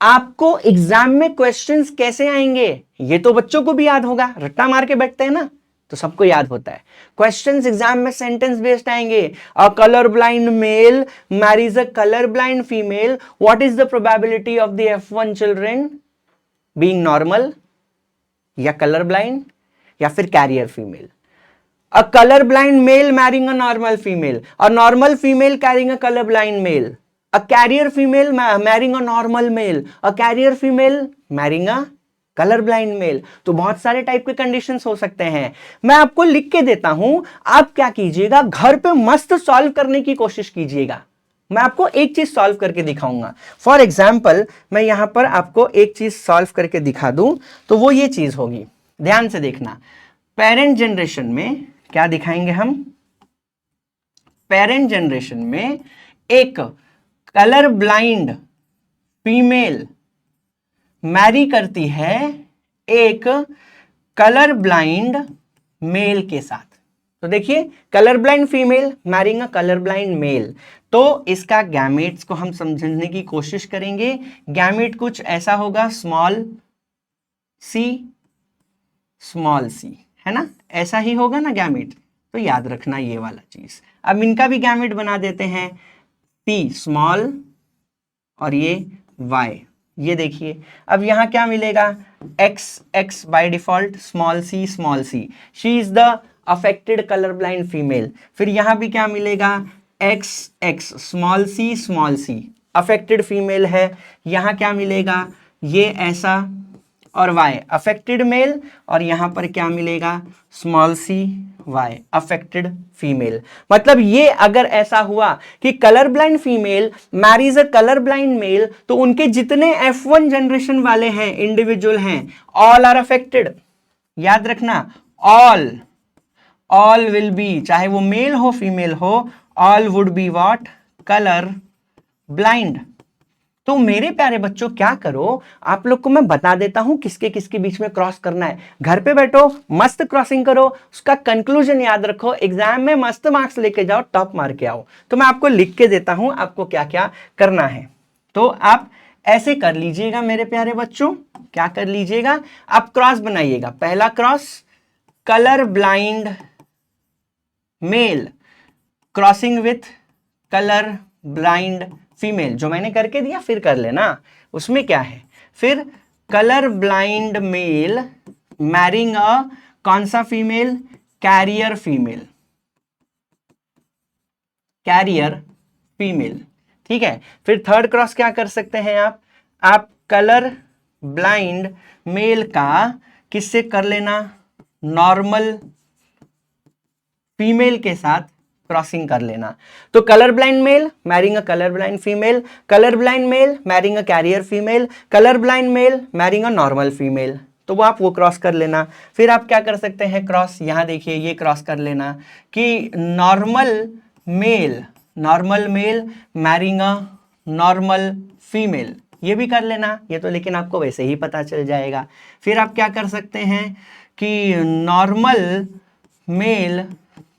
आपको एग्जाम में क्वेश्चंस कैसे आएंगे, ये तो बच्चों को भी याद होगा, रट्टा मार के बैठते हैं ना, तो सबको याद होता है। क्वेश्चंस एग्जाम में सेंटेंस बेस्ड आएंगे। A colour blind male marries a colour blind female, what is the probability of the F1 children being normal, या कलर ब्लाइंड, या फिर carrier female. A color-blind male marrying a normal female, a normal female carrying a color-blind male, a carrier female marrying a normal male, a carrier female marrying a color-blind male। तो बहुत सारे type के conditions हो सकते हैं, मैं आपको लिख के देता हूं, आप क्या कीजिएगा, घर पे मस्त सॉल्व करने की कोशिश कीजिएगा। मैं आपको एक चीज सॉल्व करके दिखाऊंगा। फॉर एग्जाम्पल मैं यहां पर आपको एक चीज सॉल्व करके दिखा दूं, तो वो ये चीज होगी, ध्यान से देखना, पेरेंट जनरेशन में क्या दिखाएंगे हम, पेरेंट जनरेशन में एक कलर ब्लाइंड फीमेल मैरी करती है एक कलर ब्लाइंड मेल के साथ। तो देखिए, कलर ब्लाइंड फीमेल मैरिंग अ कलर ब्लाइंड मेल, तो इसका गैमेट्स को हम समझने की कोशिश करेंगे। गैमेट कुछ ऐसा होगा, स्मॉल सी, है ना, ऐसा ही होगा ना गैमेट, तो याद रखना ये वाला चीज। अब इनका भी गैमेट बना देते हैं, सी स्मॉल और ये वाई, ये देखिए। अब यहां क्या मिलेगा, X by default small C, she is the affected colour blind female. फिर यहां भी क्या मिलेगा, X small C affected female है। यहां क्या मिलेगा, ये ऐसा, और वाई अफेक्टेड मेल, और यहां पर क्या मिलेगा, small C Y affected female. मतलब ये अगर ऐसा हुआ कि colour blind female Mary's a colour blind mail, तो उनके जितने F1 जनरेशन वाले हैं इंडिविजुअल हैं, ऑल आर अफेक्टेड। याद रखना, ऑल विल बी, चाहे वो मेल हो फीमेल हो, all would be what, colour blind. तो मेरे प्यारे बच्चों क्या करो, आप लोग को मैं बता देता हूं किसके किसके बीच में क्रॉस करना है। घर पे बैठो, मस्त क्रॉसिंग करो, उसका कंक्लूजन याद रखो, एग्जाम में मस्त मार्क्स लेके जाओ, टॉप मार के आओ। तो मैं आपको लिख के देता हूं आपको क्या क्या करना है, तो आप ऐसे कर लीजिएगा मेरे प्यारे बच्चों। क्या कर लीजिएगा, आप क्रॉस बनाइएगा। पहला cross, colour blind mail crossing with colour blind female, जो मैंने करके दिया फिर कर लेना, उसमें क्या है। फिर कलर ब्लाइंड मेल मैरिंग अ कौन सा फीमेल, कैरियर फीमेल, ठीक है। फिर थर्ड क्रॉस क्या कर सकते हैं आप कलर ब्लाइंड मेल का किससे कर लेना, नॉर्मल फीमेल के साथ क्रॉसिंग कर लेना। तो colour blind mail marrying a colour blind female, colour blind mail marrying a carrier female, colour blind mail marrying a normal female, तो वो आप वो क्रॉस कर लेना। फिर आप क्या कर सकते हैं क्रॉस, यहां देखिए ये क्रॉस कर लेना कि normal male marrying a normal female, ये भी कर लेना, ये तो लेकिन आपको वैसे ही पता चल जाएगा। फिर आप क्या कर सकते हैं कि नॉर्मल मेल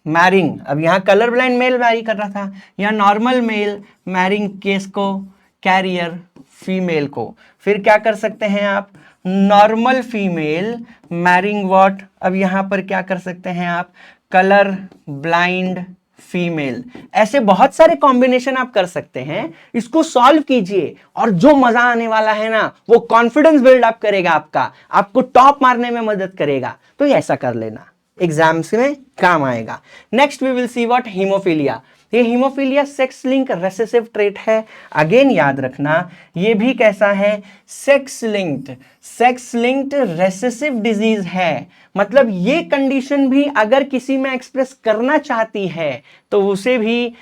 मैरिंग, अब यहां कलर ब्लाइंड मेल मैरी कर रहा था, यहां नॉर्मल मेल मैरिंग केस को कैरियर फीमेल को। फिर क्या कर सकते हैं आप, नॉर्मल फीमेल मैरिंग व्हाट, अब यहां पर क्या कर सकते हैं आप, कलर ब्लाइंड फीमेल। ऐसे बहुत सारे कॉम्बिनेशन आप कर सकते हैं, इसको सॉल्व कीजिए, और जो मजा आने वाला है ना, वो कॉन्फिडेंस बिल्ड अप करेगा आपका, आपको टॉप मारने में मदद करेगा। तो ऐसा कर लेना, एग्जाम्स में काम आएगा। Next we will see what, haemophilia. ये haemophilia sex linked recessive trait है। अगेन याद रखना, ये भी कैसा है, सेक्स लिंक्ड रेसेसिव डिजीज है। मतलब ये कंडीशन भी अगर किसी में एक्सप्रेस करना चाहती है तो उसे भी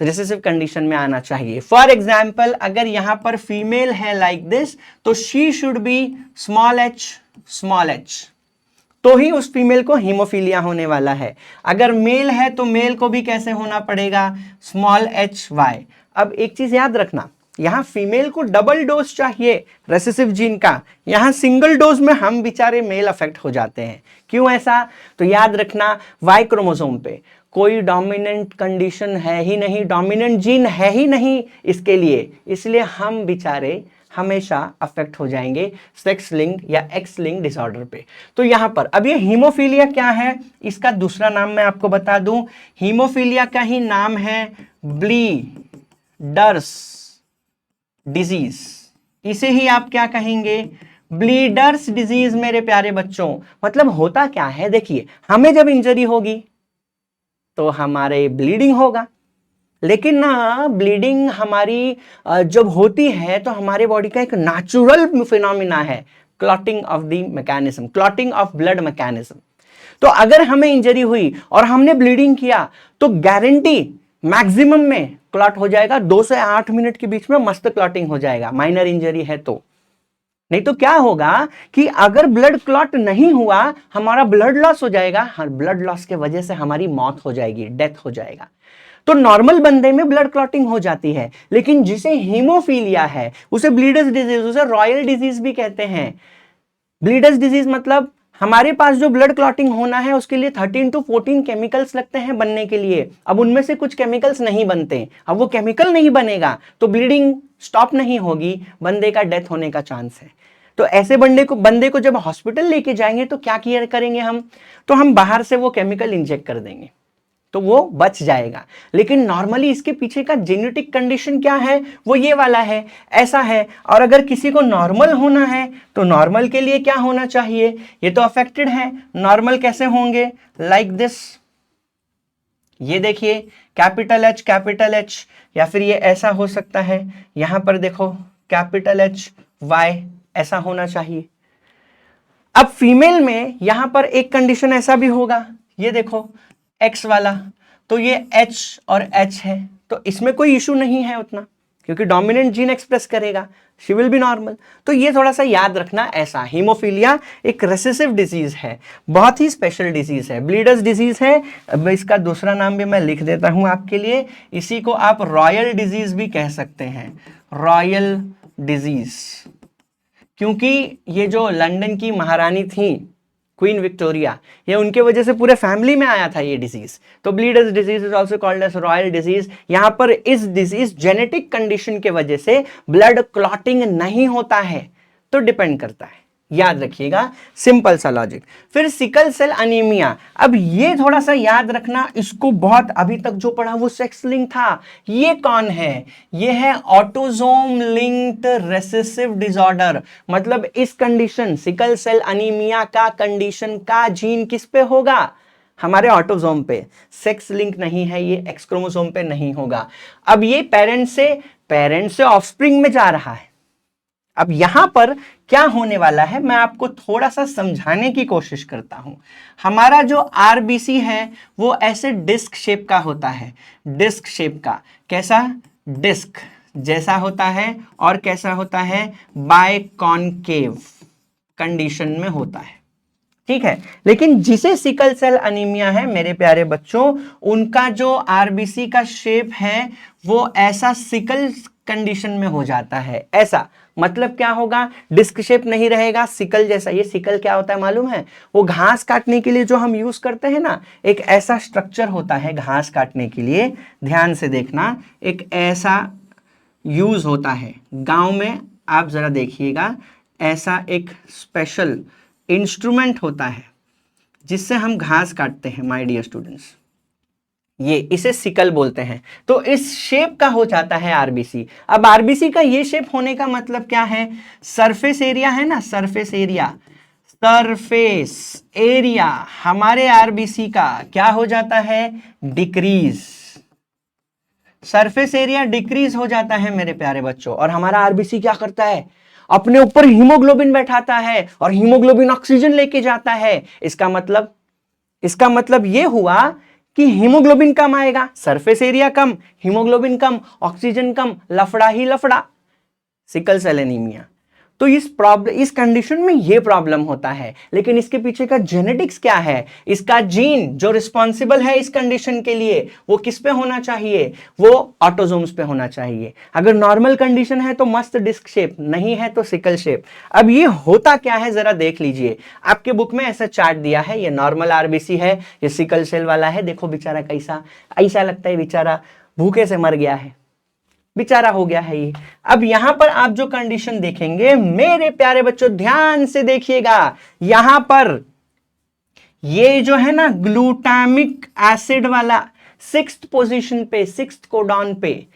रिसेसिव कंडीशन में आना चाहिए। फॉर एग्जाम्पल, अगर यहां पर फीमेल है लाइक दिस, तो she should be small H, तो ही उस फीमेल को हीमोफीलिया होने वाला है। अगर मेल है तो मेल को भी कैसे होना पड़ेगा, स्मॉल HY। अब एक चीज याद रखना, यहां फीमेल को डबल डोज चाहिए रेसेसिव जीन का, यहां सिंगल डोज में हम बेचारे मेल अफेक्ट हो जाते हैं। क्यों ऐसा, तो याद रखना, वाई क्रोमोसोम पे कोई डोमिनेंट कंडीशन है ही नहीं, डोमिनेंट जीन है ही नहीं इसके लिए, इसलिए हम बेचारे हमेशा अफेक्ट हो जाएंगे सेक्स लिंक या एक्स लिंक डिसऑर्डर पे। तो यहां पर अब ये हीमोफीलिया क्या है, इसका दूसरा नाम मैं आपको बता दूं, हीमोफीलिया का ही नाम है ब्लीडर्स डिजीज। इसे ही आप क्या कहेंगे, ब्लीडर्स डिजीज। मेरे प्यारे बच्चों, मतलब होता क्या है, देखिए हमें जब इंजरी होगी तो हमारे ब्लीडिंग होगा, लेकिन ना ब्लीडिंग हमारी जब होती है तो हमारे बॉडी का एक नेचुरल फिनोमिना है, clotting of the mechanism, clotting of blood mechanism. तो अगर हमें इंजरी हुई और हमने ब्लीडिंग किया तो गारंटी मैक्सिमम में क्लॉट हो जाएगा, 2 से 8 मिनट के बीच में मस्त क्लॉटिंग हो जाएगा, माइनर इंजरी है तो। नहीं तो क्या होगा कि अगर ब्लड क्लॉट नहीं हुआ, हमारा ब्लड लॉस हो जाएगा, हर ब्लड लॉस के वजह से हमारी मौत हो जाएगी, डेथ हो जाएगा। तो नॉर्मल बंदे में ब्लड क्लॉटिंग हो जाती है, लेकिन जिसे हीमोफीलिया है, उसे ब्लीडर्स डिजीज, उसे रॉयल डिजीज भी कहते हैं। ब्लीडर्स डिजीज मतलब हमारे पास जो ब्लड क्लॉटिंग होना है उसके लिए 13 to 14 केमिकल्स लगते हैं बनने के लिए। अब उनमें से कुछ केमिकल्स नहीं बनते, अब वो केमिकल नहीं बनेगा तो ब्लीडिंग स्टॉप नहीं होगी, बंदे का डेथ होने का चांस है। तो ऐसे बंदे को जब हॉस्पिटल लेके जाएंगे तो क्या केयर करेंगे हम, तो हम बाहर से वो केमिकल इंजेक्ट कर देंगे तो वो बच जाएगा। लेकिन नॉर्मली इसके पीछे का जेनेटिक कंडीशन क्या है, वो ये वाला है, ऐसा है। और अगर किसी को नॉर्मल होना है तो नॉर्मल के लिए क्या होना चाहिए, ये तो अफेक्टेड है। नॉर्मल कैसे होंगे, लाइक दिस, ये देखिए कैपिटल एच, या फिर ये ऐसा हो सकता है, यहां पर देखो कैपिटल एच वाई, ऐसा होना चाहिए। अब फीमेल में यहां पर एक कंडीशन ऐसा भी होगा, ये देखो एक्स वाला, तो ये एच और एच है, तो इसमें कोई इशू नहीं है उतना, क्योंकि डोमिनेंट जीन एक्सप्रेस करेगा, शी विल बी नॉर्मल। तो ये थोड़ा सा याद रखना। ऐसा हीमोफीलिया एक रेसेसिव डिजीज है, बहुत ही स्पेशल डिजीज है, ब्लीडर्स डिजीज है। अब इसका दूसरा नाम भी मैं लिख देता हूं आपके लिए, इसी को आप रॉयल डिजीज भी कह सकते हैं, रॉयल डिजीज, क्योंकि ये जो लंदन की महारानी थी क्वीन विक्टोरिया, ये उनके वजह से पूरे फैमिली में आया था ये डिजीज। तो bleeders disease is also called as royal disease. यहां पर इस डिजीज जेनेटिक कंडीशन के वजह से ब्लड क्लॉटिंग नहीं होता है, तो डिपेंड करता है, याद रखिएगा, सिंपल सा लॉजिक। फिर सिकल सेल अनीमिया, अब ये थोड़ा सा याद रखना, इसको बहुत अभी तक जो पढ़ा वो सेक्स लिंक था। ये कौन है, ये है ऑटोसोम लिंक्ड रेसेसिव डिसऑर्डर। मतलब इस कंडीशन सिकल सेल अनीमिया का कंडीशन का जीन किस पे होगा, हमारे ऑटोसोम पे, सेक्स लिंक नहीं है, ये एक्स क्रोमोसोम पे नहीं होगा। अब ये पेरेंट से ऑफस्प्रिंग में जा रहा है। अब यहां पर क्या होने वाला है, मैं आपको थोड़ा सा समझाने की कोशिश करता हूं। हमारा जो आरबीसी है वो ऐसे डिस्क शेप का होता है, डिस्क शेप का, कैसा, डिस्क जैसा होता है, और कैसा होता है, बायकॉन्केव कंडीशन में होता है, ठीक है। लेकिन जिसे सिकल सेल अनीमिया है मेरे प्यारे बच्चों, उनका जो आरबीसी का शेप है वो ऐसा सिकल कंडीशन में हो जाता है। ऐसा मतलब क्या होगा, डिस्क शेप नहीं रहेगा, सिकल जैसा। ये सिकल क्या होता है मालूम है, वो घास काटने के लिए जो हम यूज करते हैं ना, एक ऐसा स्ट्रक्चर होता है घास काटने के लिए, ध्यान से देखना, एक ऐसा यूज होता है गांव में, आप जरा देखिएगा, ऐसा एक स्पेशल इंस्ट्रूमेंट होता है जिससे हम घास काटते हैं माय डियर स्टूडेंट्स, ये इसे सिकल बोलते हैं। तो इस शेप का हो जाता है आरबीसी। अब आरबीसी का ये शेप होने का मतलब क्या है, सरफेस एरिया है ना, सरफेस एरिया हमारे आरबीसी का क्या हो जाता है, डिक्रीज, सरफेस एरिया डिक्रीज हो जाता है मेरे प्यारे बच्चों। और हमारा आरबीसी क्या करता है, अपने ऊपर हीमोग्लोबिन बैठाता है, और हीमोग्लोबिन ऑक्सीजन लेके जाता है। इसका मतलब ये हुआ कि हीमोग्लोबिन कम आएगा, सरफेस एरिया कम, हीमोग्लोबिन कम, ऑक्सीजन कम, लफड़ा ही लफड़ा, सिकल सेल एनीमिया। तो इस कंडीशन में ये प्रॉब्लम होता है। लेकिन इसके पीछे का जेनेटिक्स क्या है, इसका जीन जो रिस्पॉन्सिबल है इस कंडीशन के लिए वो किस पे होना चाहिए, वो ऑटोसोम्स पे होना चाहिए। अगर नॉर्मल कंडीशन है तो मस्त डिस्क शेप, नहीं है तो सिकल शेप। अब ये होता क्या है जरा देख लीजिए, आपके बुक में ऐसा चार्ट दिया है, ये नॉर्मल आरबीसी है, ये सिकल सेल वाला है। देखो बेचारा कैसा, ऐसा लगता है बेचारा भूखे से मर गया है, बेचारा हो गया है ये। अब यहां पर आप जो कंडीशन देखेंगे मेरे प्यारे बच्चों, ध्यान से देखिएगा, यहां पर ये जो है ना ग्लूटामिक एसिड वाला 6th पोजीशन पे, 6th कोडॉन पे,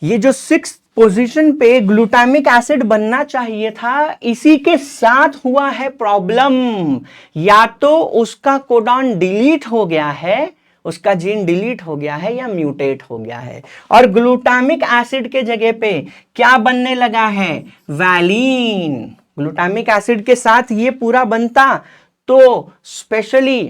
ये जो 6th पोजीशन पे ग्लूटामिक एसिड बनना चाहिए था, इसी के साथ हुआ है प्रॉब्लम। या तो उसका कोडॉन डिलीट हो गया है, उसका जीन डिलीट हो गया है, या म्यूटेट हो गया है, और ग्लूटामिक एसिड के जगह पे क्या बनने लगा है, वैलीन। ग्लूटामिक एसिड के साथ ये पूरा बनता तो स्पेशली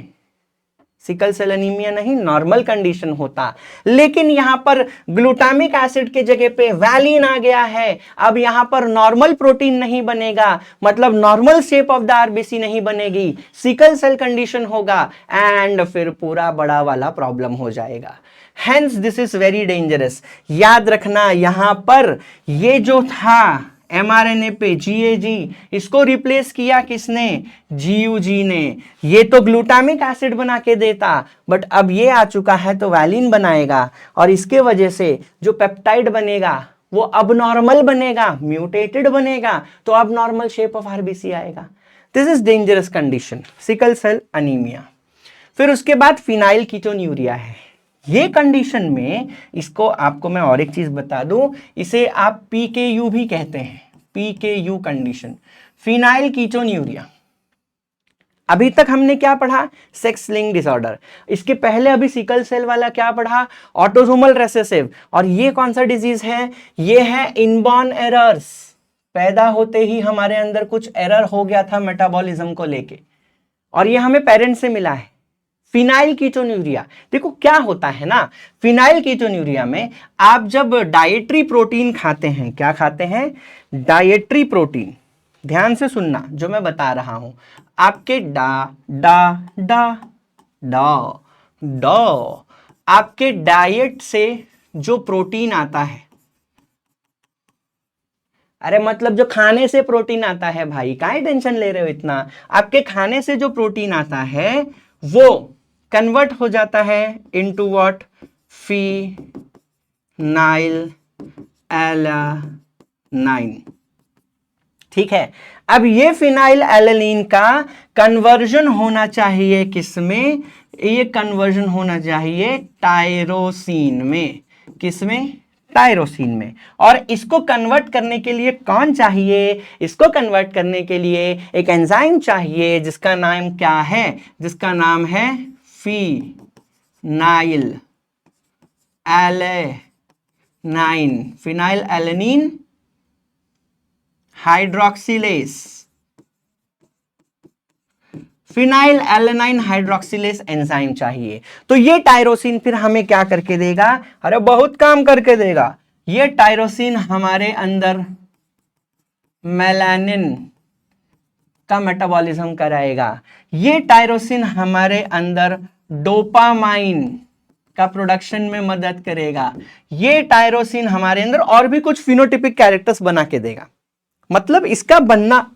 सिकल सेल एनीमिया नहीं, नॉर्मल कंडीशन होता। लेकिन यहां पर ग्लूटामिक एसिड के जगह पे वैलिन आ गया है। अब यहां पर नॉर्मल प्रोटीन नहीं बनेगा, मतलब normal shape of the RBC नहीं बनेगी, सिकल सेल कंडीशन होगा एंड फिर पूरा बड़ा वाला प्रॉब्लम हो जाएगा। Hence this is very dangerous. याद रखना यहां पर ये जो था mRNA पे GAG, इसको रिप्लेस किया किसने? GUG ने। ये तो ग्लूटामिक एसिड बना के देता, बट अब ये आ चुका है तो वैलिन बनाएगा, और इसके वजह से जो पेप्टाइड बनेगा वो अबनॉर्मल बनेगा, म्यूटेटेड बनेगा, तो अबनॉर्मल शेप ऑफ आरबीसी आएगा। This is dangerous condition, sickle cell anaemia. फिर उसके बाद फिनाइल कीटोन्यूरिया है। ये कंडीशन में इसको आपको मैं और एक चीज बता दूं, इसे आप PKU भी कहते हैं, PKU कंडीशन, फिनाइल कीटोन्यूरिया। अभी तक हमने क्या पढ़ा? Sex link disorder. इसके पहले अभी सिकल सेल वाला क्या पढ़ा? Autosomal recessive. और ये कौन सा डिजीज है? ये है इनबॉर्न एरर्स। पैदा होते ही हमारे अंदर कुछ एरर हो गया था मेटाबॉलिज्म को लेके, और ये हमें पेरेंट्स से मिला है। फिनाइल कीटोन्यूरिया, देखो क्या होता है ना, फिनाइल कीटोन्यूरिया में आप जब डाइटरी प्रोटीन खाते हैं, क्या खाते हैं? Dietary protein. ध्यान से सुनना जो मैं बता रहा हूं, आपके आपके डाइट से जो प्रोटीन आता है, अरे मतलब जो खाने से प्रोटीन आता है भाई, काहे टेंशन ले रहे हो इतना? आपके खाने से जो प्रोटीन आता है वो कन्वर्ट हो जाता है इनटू व्हाट? Phenyl alanine. ठीक है, अब ये फिनाइल एलानिन का कन्वर्जन होना चाहिए किसमें? ये कन्वर्जन होना चाहिए टायरोसिन में। किसमें? टायरोसिन में। और इसको कन्वर्ट करने के लिए कौन चाहिए? इसको कन्वर्ट करने के लिए एक एंजाइम चाहिए जिसका नाम क्या है? जिसका नाम है phenylalanine, phenylalanine hydroxylase, phenylalanine hydroxylase enzyme चाहिए। तो ये टायरोसिन फिर हमें क्या करके देगा? अरे बहुत काम करके देगा। ये टायरोसिन हमारे अंदर मेलानिन का मेटाबॉलिज्म कराएगा। ये टायरोसिन हमारे अंदर डोपामाइन का प्रोडक्शन में मदद करेगा। ये टायरोसिन हमारे अंदर और भी कुछ फिनोटिपिक कैरेक्टर्स बना के देगा। मतलब इसका बनना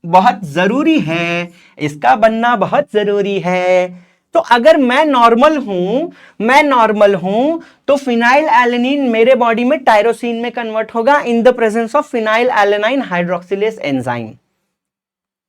बहुत जरूरी है, इसका बनना बहुत जरूरी है। तो अगर मैं नॉर्मल हूं तो फिनाइल एलानिन मेरे बॉडी में टायरोसिन में कन्वर्ट होगा in the presence of phenylalanine hydroxylase enzyme,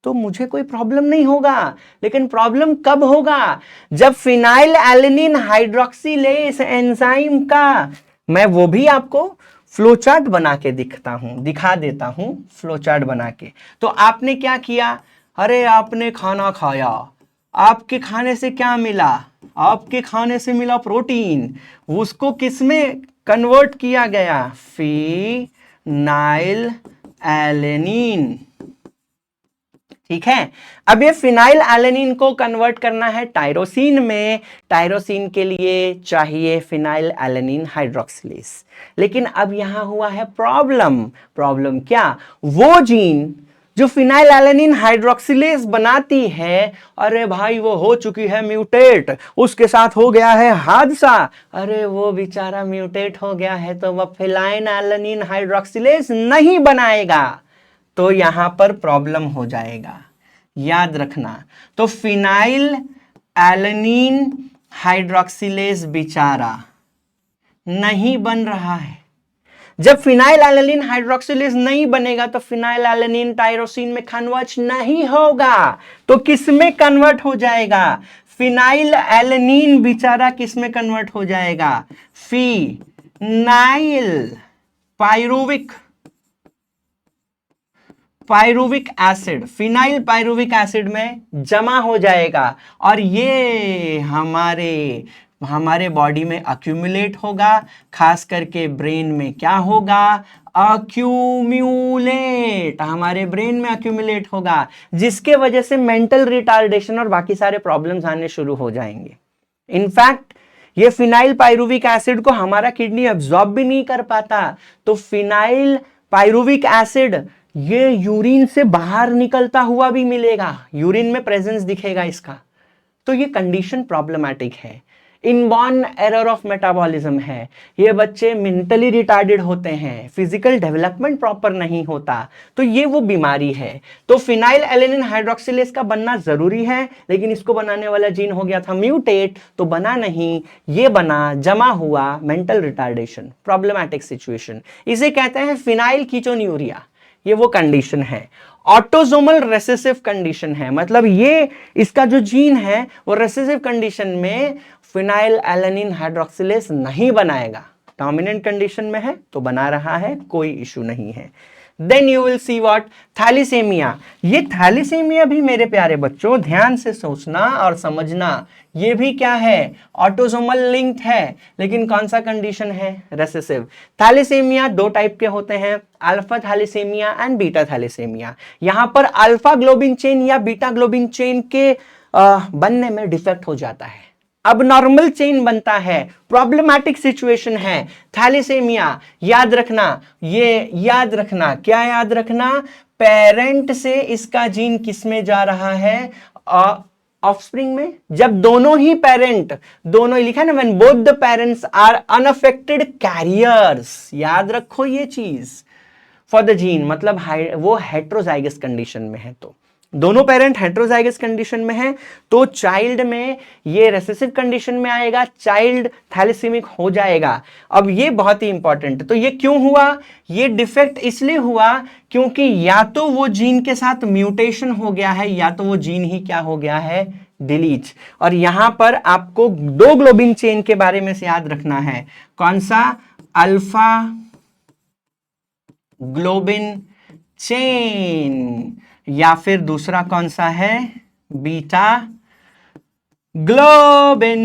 तो मुझे कोई प्रॉब्लम नहीं होगा। लेकिन प्रॉब्लम कब होगा? जब फिनाइल एलानिन हाइड्रोक्सिलेस एंजाइम का, मैं वो भी आपको फ्लोचार्ट बना के दिखा देता हूं, फ्लोचार्ट बना के। तो आपने क्या किया? अरे आपने खाना खाया, आपके खाने से क्या मिला? आपके खाने से मिला प्रोटीन। उसको किसमें कन्वर्ट किया गया? Phenyl alanine. ठीक है, अब ये फिनाइल एलानिन को कन्वर्ट करना है टायरोसिन में। टायरोसिन के लिए चाहिए फिनाइल एलानिन हाइड्रोक्सिलेस। लेकिन अब यहां हुआ है प्रॉब्लम क्या? वो जीन जो फिनाइल एलानिन हाइड्रोक्सिलेस बनाती है, अरे भाई वो हो चुकी है म्यूटेट, उसके साथ हो गया है हादसा। अरे वो बेचारा म्यूटेट हो गया है तो वह फिनाइल एलानिन हाइड्रोक्सिलेस नहीं बनाएगा, तो यहां पर प्रॉब्लम हो जाएगा। याद रखना, तो फिनाइल एलानिन हाइड्रोक्सिलेस बेचारा नहीं बन रहा है। जब फिनाइल एलानिन हाइड्रोक्सिलेस नहीं बनेगा तो फिनाइल एलानिन टायरोसिन में कन्वर्ट नहीं होगा, तो किस में कन्वर्ट हो जाएगा? फिनाइल एलानिन बेचारा किस में कन्वर्ट हो जाएगा? Phenyl pyruvic acid, phenyl pyruvic acid में जमा हो जाएगा, और ये हमारे बॉडी में अक्यूमुलेट होगा। खास करके ब्रेन में क्या होगा? अक्यूम्यूलेट, हमारे ब्रेन में अक्यूमुलेट होगा, जिसके वजह से मेंटल रिटार्डेशन और बाकी सारे प्रॉब्लम्स आने शुरू हो जाएंगे। इनफैक्ट ये फिनाइल पायरुविक एसिड को हमारा किडनी अब्सॉर्ब भी नहीं कर पाता, तो फिनाइल पायरुविक एसिड ये यूरिन से बाहर निकलता हुआ भी मिलेगा, यूरिन में प्रेजेंस दिखेगा इसका। तो ये कंडीशन प्रॉब्लमैटिक है, इनबॉर्न एरर ऑफ मेटाबॉलिज्म है, ये बच्चे मेंटली रिटार्डेड होते हैं, फिजिकल डेवलपमेंट प्रॉपर नहीं होता, तो ये वो बीमारी है। तो फिनाइल एलेनिन हाइड्रोक्सिलेज का बनना जरूरी है, लेकिन इसको बनाने वाला जीन हो गया था म्यूटेट, तो बना नहीं, ये बना, जमा हुआ, मेंटल रिटार्डेशन, प्रॉब्लमैटिक सिचुएशन। इसे कहते हैं फिनाइल कीटोन्यूरिया, ये वो कंडीशन है। ऑटोसोमल रेसेसिव कंडीशन है, मतलब ये इसका जो जीन है वो रेसेसिव कंडीशन में फिनाइल एलेनिन हाइड्रोक्सिलेज नहीं बनाएगा, डोमिनेंट कंडीशन में है तो बना रहा है, कोई इशू नहीं है। Then you will see what, thalassaemia. ये थैलीसीमिया भी मेरे प्यारे बच्चों ध्यान से सोचना और समझना, ये भी क्या है, ऑटोसोमल लिंक्ड है, लेकिन कौन सा कंडीशन है, रेसेसिव। थैलीसीमिया दो टाइप के होते हैं, alpha thalassaemia and beta thalassaemia. यहां पर अल्फा ग्लोबिन चेन या बीटा ग्लोबिन चेन के बनने में डिफेक्ट हो जाता है, अब नॉर्मल चेन बनता है, प्रॉब्लमैटिक सिचुएशन है थैलीसीमिया। याद रखना, ये याद रखना, क्या याद रखना, पेरेंट से इसका जीन किसमें जा रहा है, ऑफस्प्रिंग में। जब दोनों ही पेरेंट, दोनों लिखा है ना, when both the parents are unaffected carriers, याद रखो ये चीज, फॉर द जीन, मतलब वो हेट्रोजाइगस कंडीशन में है, तो दोनों पेरेंट हेट्रोजाइगस कंडीशन में है तो चाइल्ड में ये रेसेसिव कंडीशन में आएगा, चाइल्ड थैलेसीमिक हो जाएगा। अब ये बहुत ही इंपॉर्टेंट, तो ये क्यों हुआ, ये डिफेक्ट इसलिए हुआ क्योंकि या तो वो जीन के साथ म्यूटेशन हो गया है, या तो वो जीन ही क्या हो गया है, डिलीट। और यहां पर आपको दो ग्लोबिन चेन के बारे में से याद रखना है, कौन सा, अल्फा ग्लोबिन चेन, या फिर दूसरा कौन सा है, beta globin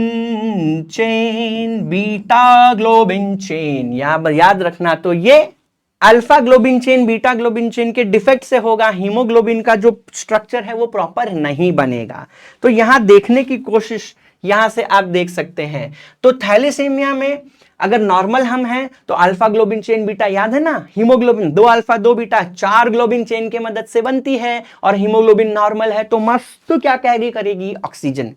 chain, beta globin chain, याद रखना। तो ये alpha globin chain beta globin chain के डिफेक्ट से होगा, हीमोग्लोबिन का जो स्ट्रक्चर है वो प्रॉपर नहीं बनेगा। तो यहां देखने की कोशिश, यहां से आप देख सकते हैं। तो थैलेसीमिया में अगर नॉर्मल हम हैं तो अल्फा ग्लोबिन चेन बीटा, याद है ना, haemoglobin 2 alpha 2 beta 4 globin chain के मदद से बनती है, और हीमोग्लोबिन नॉर्मल है तो मस्त क्या कैरी करेगी, ऑक्सीजन,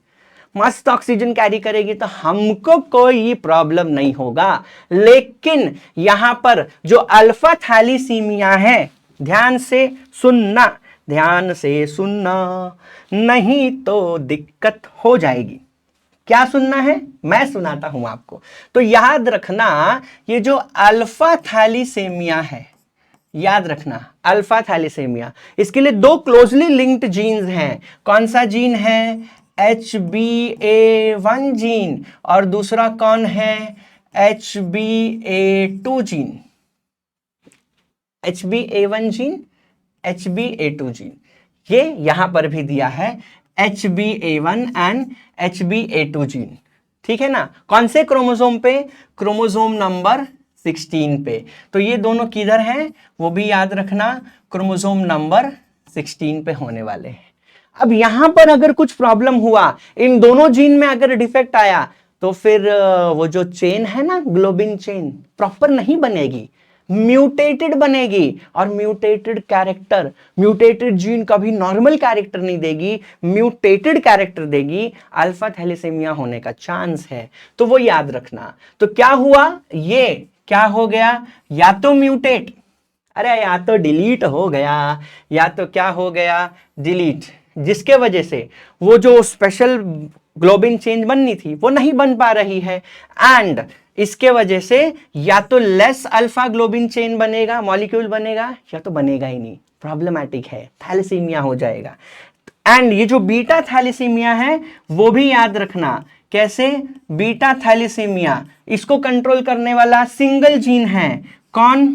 मस्त ऑक्सीजन कैरी करेगी, तो हमको कोई प्रॉब्लम नहीं होगा। लेकिन यहां पर जो अल्फा थैलीसीमिया है, ध्यान से सुनना, ध्यान से सुनना, नहीं तो दिक्कत हो जाएगी। क्या सुनना है, मैं सुनाता हूं आपको। तो याद रखना, ये जो अल्फा थैलीसीमिया है, याद रखना अल्फा थैलीसीमिया, इसके लिए दो क्लोजली लिंक्ड जीन्स हैं। कौन सा जीन है, HbA1 जीन, और दूसरा कौन है, HbA2 gene, HbA1 gene, HbA2 gene, ये यहां पर भी दिया है, HbA1 एंड HbA2 जीन, ठीक है ना। कौन से क्रोमोसोम पे, क्रोमोसोम नंबर 16 पे। तो ये दोनों किधर हैं, वो भी याद रखना, क्रोमोसोम नंबर 16 पे होने वाले हैं। अब यहां पर अगर कुछ प्रॉब्लम हुआ, इन दोनों जीन में अगर डिफेक्ट आया, तो फिर वो जो चेन है ना, ग्लोबिन चेन, प्रॉपर नहीं बनेगी, म्यूटेटेड बनेगी। और म्यूटेटेड कैरेक्टर, म्यूटेटेड जीन कभी नॉर्मल कैरेक्टर नहीं देगी, म्यूटेटेड कैरेक्टर देगी, अल्फा थैलेसीमिया होने का चांस है, तो वो याद रखना। तो क्या हुआ, ये क्या हो गया, या तो म्यूटेट, अरे या तो डिलीट हो गया, या तो क्या हो गया, डिलीट, जिसके वजह से वो जो स्पेशल ग्लोबिन चेंज बननी थी वो नहीं बन पा रही है, एंड इसके वजह से या तो लेस अल्फा ग्लोबिन चेन बनेगा, मॉलिक्यूल बनेगा, या तो बनेगा ही नहीं, प्रॉब्लमैटिक है, थैलेसीमिया हो जाएगा। एंड ये जो बीटा थैलेसीमिया है वो भी याद रखना, कैसे, बीटा थैलेसीमिया, इसको कंट्रोल करने वाला सिंगल जीन है, कौन,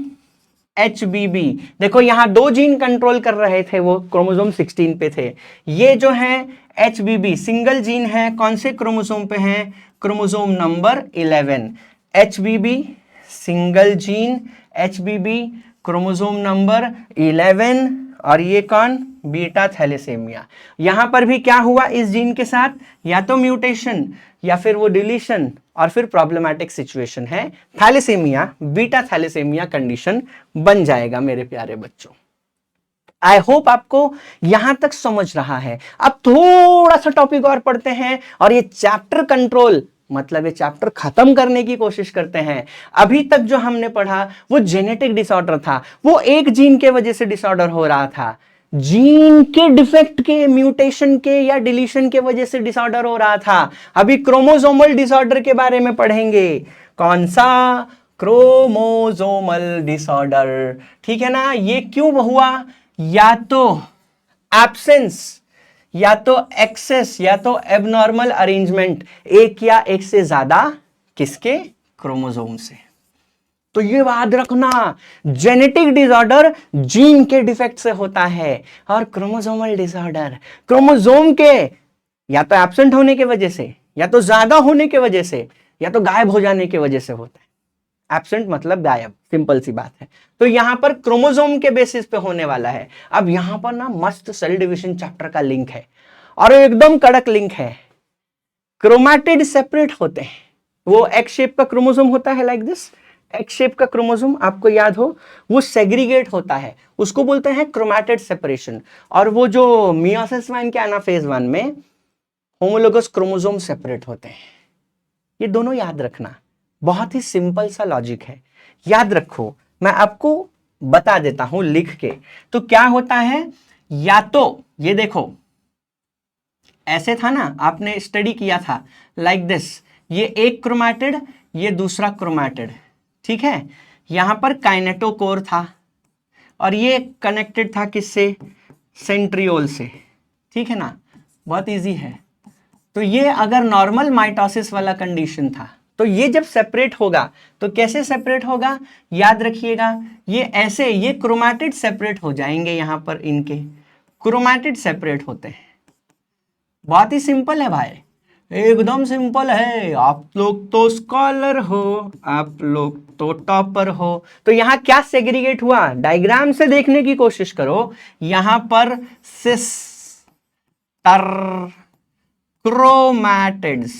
HBB। देखो यहां दो जीन कंट्रोल कर रहे थे, वो क्रोमोसोम 16 पे थे, ये जो है HBB सिंगल जीन है, कौन से क्रोमोसोम पे है, chromosome number 11। HBB single gene, HBB chromosome number 11, और ये कौन, बीटा थैलेसेमिया। यहां पर भी क्या हुआ इस जीन के साथ, या तो म्यूटेशन या फिर वो डिलीशन और फिर प्रॉब्लमैटिक सिचुएशन है, थैलेसेमिया, बीटा थैलेसेमिया कंडीशन बन जाएगा मेरे प्यारे बच्चों। आई होप आपको यहां तक समझ रहा है। अब थोड़ा सा टॉपिक और पढ़ते हैं और ये चैप्टर कंट्रोल, मतलब ये चैप्टर खत्म करने की कोशिश करते हैं। अभी तक जो हमने पढ़ा वो जेनेटिक डिसऑर्डर था, वो एक जीन के वजह से डिसऑर्डर हो रहा था, जीन के डिफेक्ट के, म्यूटेशन के या डिलीशन के वजह से डिसऑर्डर हो रहा था। अभी क्रोमोसोमल डिसऑर्डर के बारे में पढ़ेंगे। कौन सा? क्रोमोसोमल डिसऑर्डर, ठीक है ना। ये क्यों हुआ? या तो एब्सेंस, या तो एक्सेस, या तो एबनॉर्मल अरेंजमेंट एक या एक से ज्यादा किसके? क्रोमोसोम से। तो ये याद रखना, जेनेटिक डिसऑर्डर जीन के डिफेक्ट से होता है और क्रोमोसोमल डिसऑर्डर क्रोमोसोम के या तो एब्सेंट होने की वजह से, या तो ज्यादा होने की वजह से, या तो गायब हो जाने की वजह से होता है। एब्सेंट मतलब गायब, सिंपल सी बात है। तो यहां पर क्रोमोसोम के बेसिस पे होने वाला है। अब यहां पर ना मस्त सेल डिवीजन चैप्टर का लिंक है और एकदम कड़क लिंक है। क्रोमैटिड सेपरेट होते हैं, वो एक्स शेप का क्रोमोसोम होता है, लाइक दिस एक्स शेप का क्रोमोसोम आपको याद हो, वो सेग्रीगेट होता है, उसको बोलते हैं क्रोमैटिड सेपरेशन। और वो जो मियोसिस वन के एनाफेज वन में होमोलोगस क्रोमोसोम सेपरेट होते हैं। ये दोनों याद रखना, बहुत ही सिंपल सा लॉजिक है, याद रखो। मैं आपको बता देता हूं लिख के। तो क्या होता है, या तो ये देखो ऐसे था ना, आपने स्टडी किया था, लाइक दिस, ये एक क्रोमैटिड, ये दूसरा क्रोमैटिड, ठीक है। यहां पर काइनेटोकोर था और ये कनेक्टेड था किससे? सेंट्रियोल से, ठीक है ना। बहुत इजी है। तो ये अगर नॉर्मल माइटोसिस वाला कंडीशन था, तो ये जब सेपरेट होगा तो कैसे सेपरेट होगा? याद रखिएगा, ये ऐसे, ये क्रोमैटिड सेपरेट हो जाएंगे, यहां पर इनके क्रोमैटिड सेपरेट होते हैं। बहुत ही सिंपल है भाई, एकदम सिंपल है। आप लोग तो स्कॉलर हो, आप लोग तो टॉपर हो। तो यहां क्या सेग्रीगेट हुआ? डायग्राम से देखने की कोशिश करो। यहां पर सिस्टर क्रोमैटिड्स,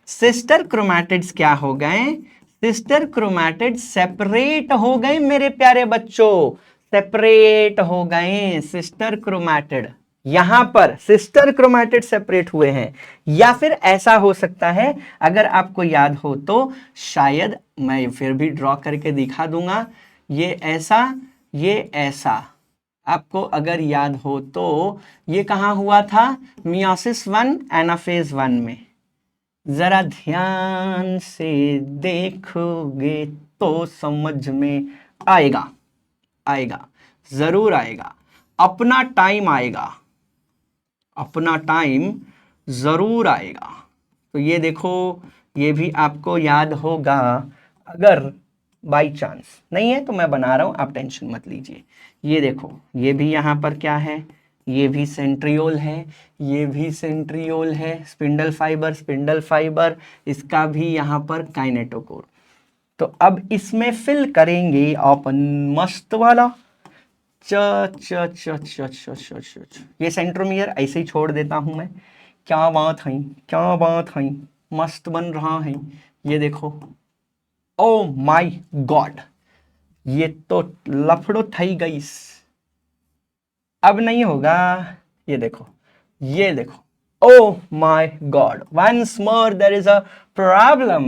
सिस्टर क्रोमैटिड्स क्या हो गए? सिस्टर क्रोमैटिड्स सेपरेट हो गए मेरे प्यारे बच्चों, सेपरेट हो गए सिस्टर क्रोमैटिड। यहां पर सिस्टर क्रोमैटिड सेपरेट हुए हैं। या फिर ऐसा हो सकता है, अगर आपको याद हो तो, शायद मैं फिर भी ड्रॉ करके दिखा दूंगा, ये ऐसा, ये ऐसा। आपको अगर याद हो तो ये कहां हुआ था? मियोसिस वन एनाफेज वन में। जरा ध्यान से देखोगे तो समझ में आएगा, आएगा, जरूर आएगा, अपना टाइम आएगा, अपना टाइम जरूर आएगा। तो ये देखो, ये भी आपको याद होगा। अगर बाई चांस नहीं है तो मैं बना रहा हूं, आप टेंशन मत लीजिए। ये देखो, ये भी यहां पर क्या है? ये भी सेंट्रियोल है, ये भी सेंट्रियोल है, स्पिंडल फाइबर, स्पिंडल फाइबर, इसका भी यहां पर काइनेटोकोर। तो अब इसमें फिल करेंगे अपन मस्त वाला च च च च च च च। ये सेंट्रोमियर ऐसे ही छोड़ देता हूं मैं। क्या बात है, क्या बात है, मस्त बन रहा है। ये देखो, ओ माय गॉड, ये तो लफड़ो थई गईस, अब नहीं होगा। ये देखो, ये देखो, oh my god, once more there is a problem,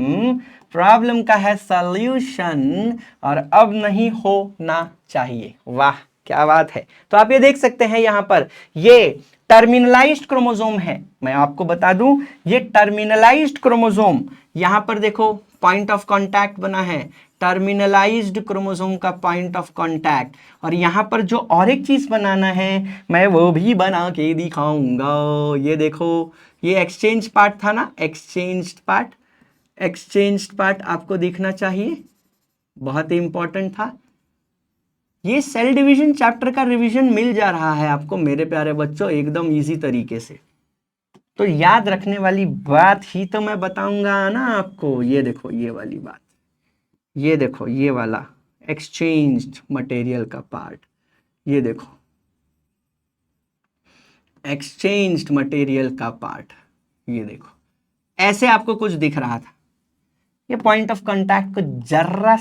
problem का है सॉल्यूशन, और अब नहीं होना चाहिए। वाह क्या बात है। तो आप ये देख सकते हैं यहां पर, ये टर्मिनलाइज्ड क्रोमोसोम है। मैं आपको बता दूं, ये टर्मिनलाइज्ड क्रोमोसोम, यहां पर देखो पॉइंट ऑफ कांटेक्ट बना है, टर्मिनलाइज्ड क्रोमोसोम का पॉइंट ऑफ कांटेक्ट। और यहां पर जो और एक चीज बनाना है, मैं वो भी बना के दिखाऊंगा। ये देखो, ये एक्सचेंज पार्ट था ना, एक्सचेंज पार्ट, एक्सचेंज पार्ट आपको देखना चाहिए, बहुत ही इंपॉर्टेंट था। ये सेल डिवीजन चैप्टर का रिवीजन मिल जा रहा है आपको मेरे प्यारे बच्चों, एकदम इजी तरीके से। तो याद रखने वाली बात ही तो मैं बताऊंगा ना आपको। ये देखो, ये वाली बात, ये देखो, ये वाला एक्सचेंज्ड मटेरियल का पार्ट, ये देखो एक्सचेंज्ड मटेरियल का पार्ट, ये देखो ऐसे आपको कुछ दिख रहा था। ये पॉइंट ऑफ कांटेक्ट को जरा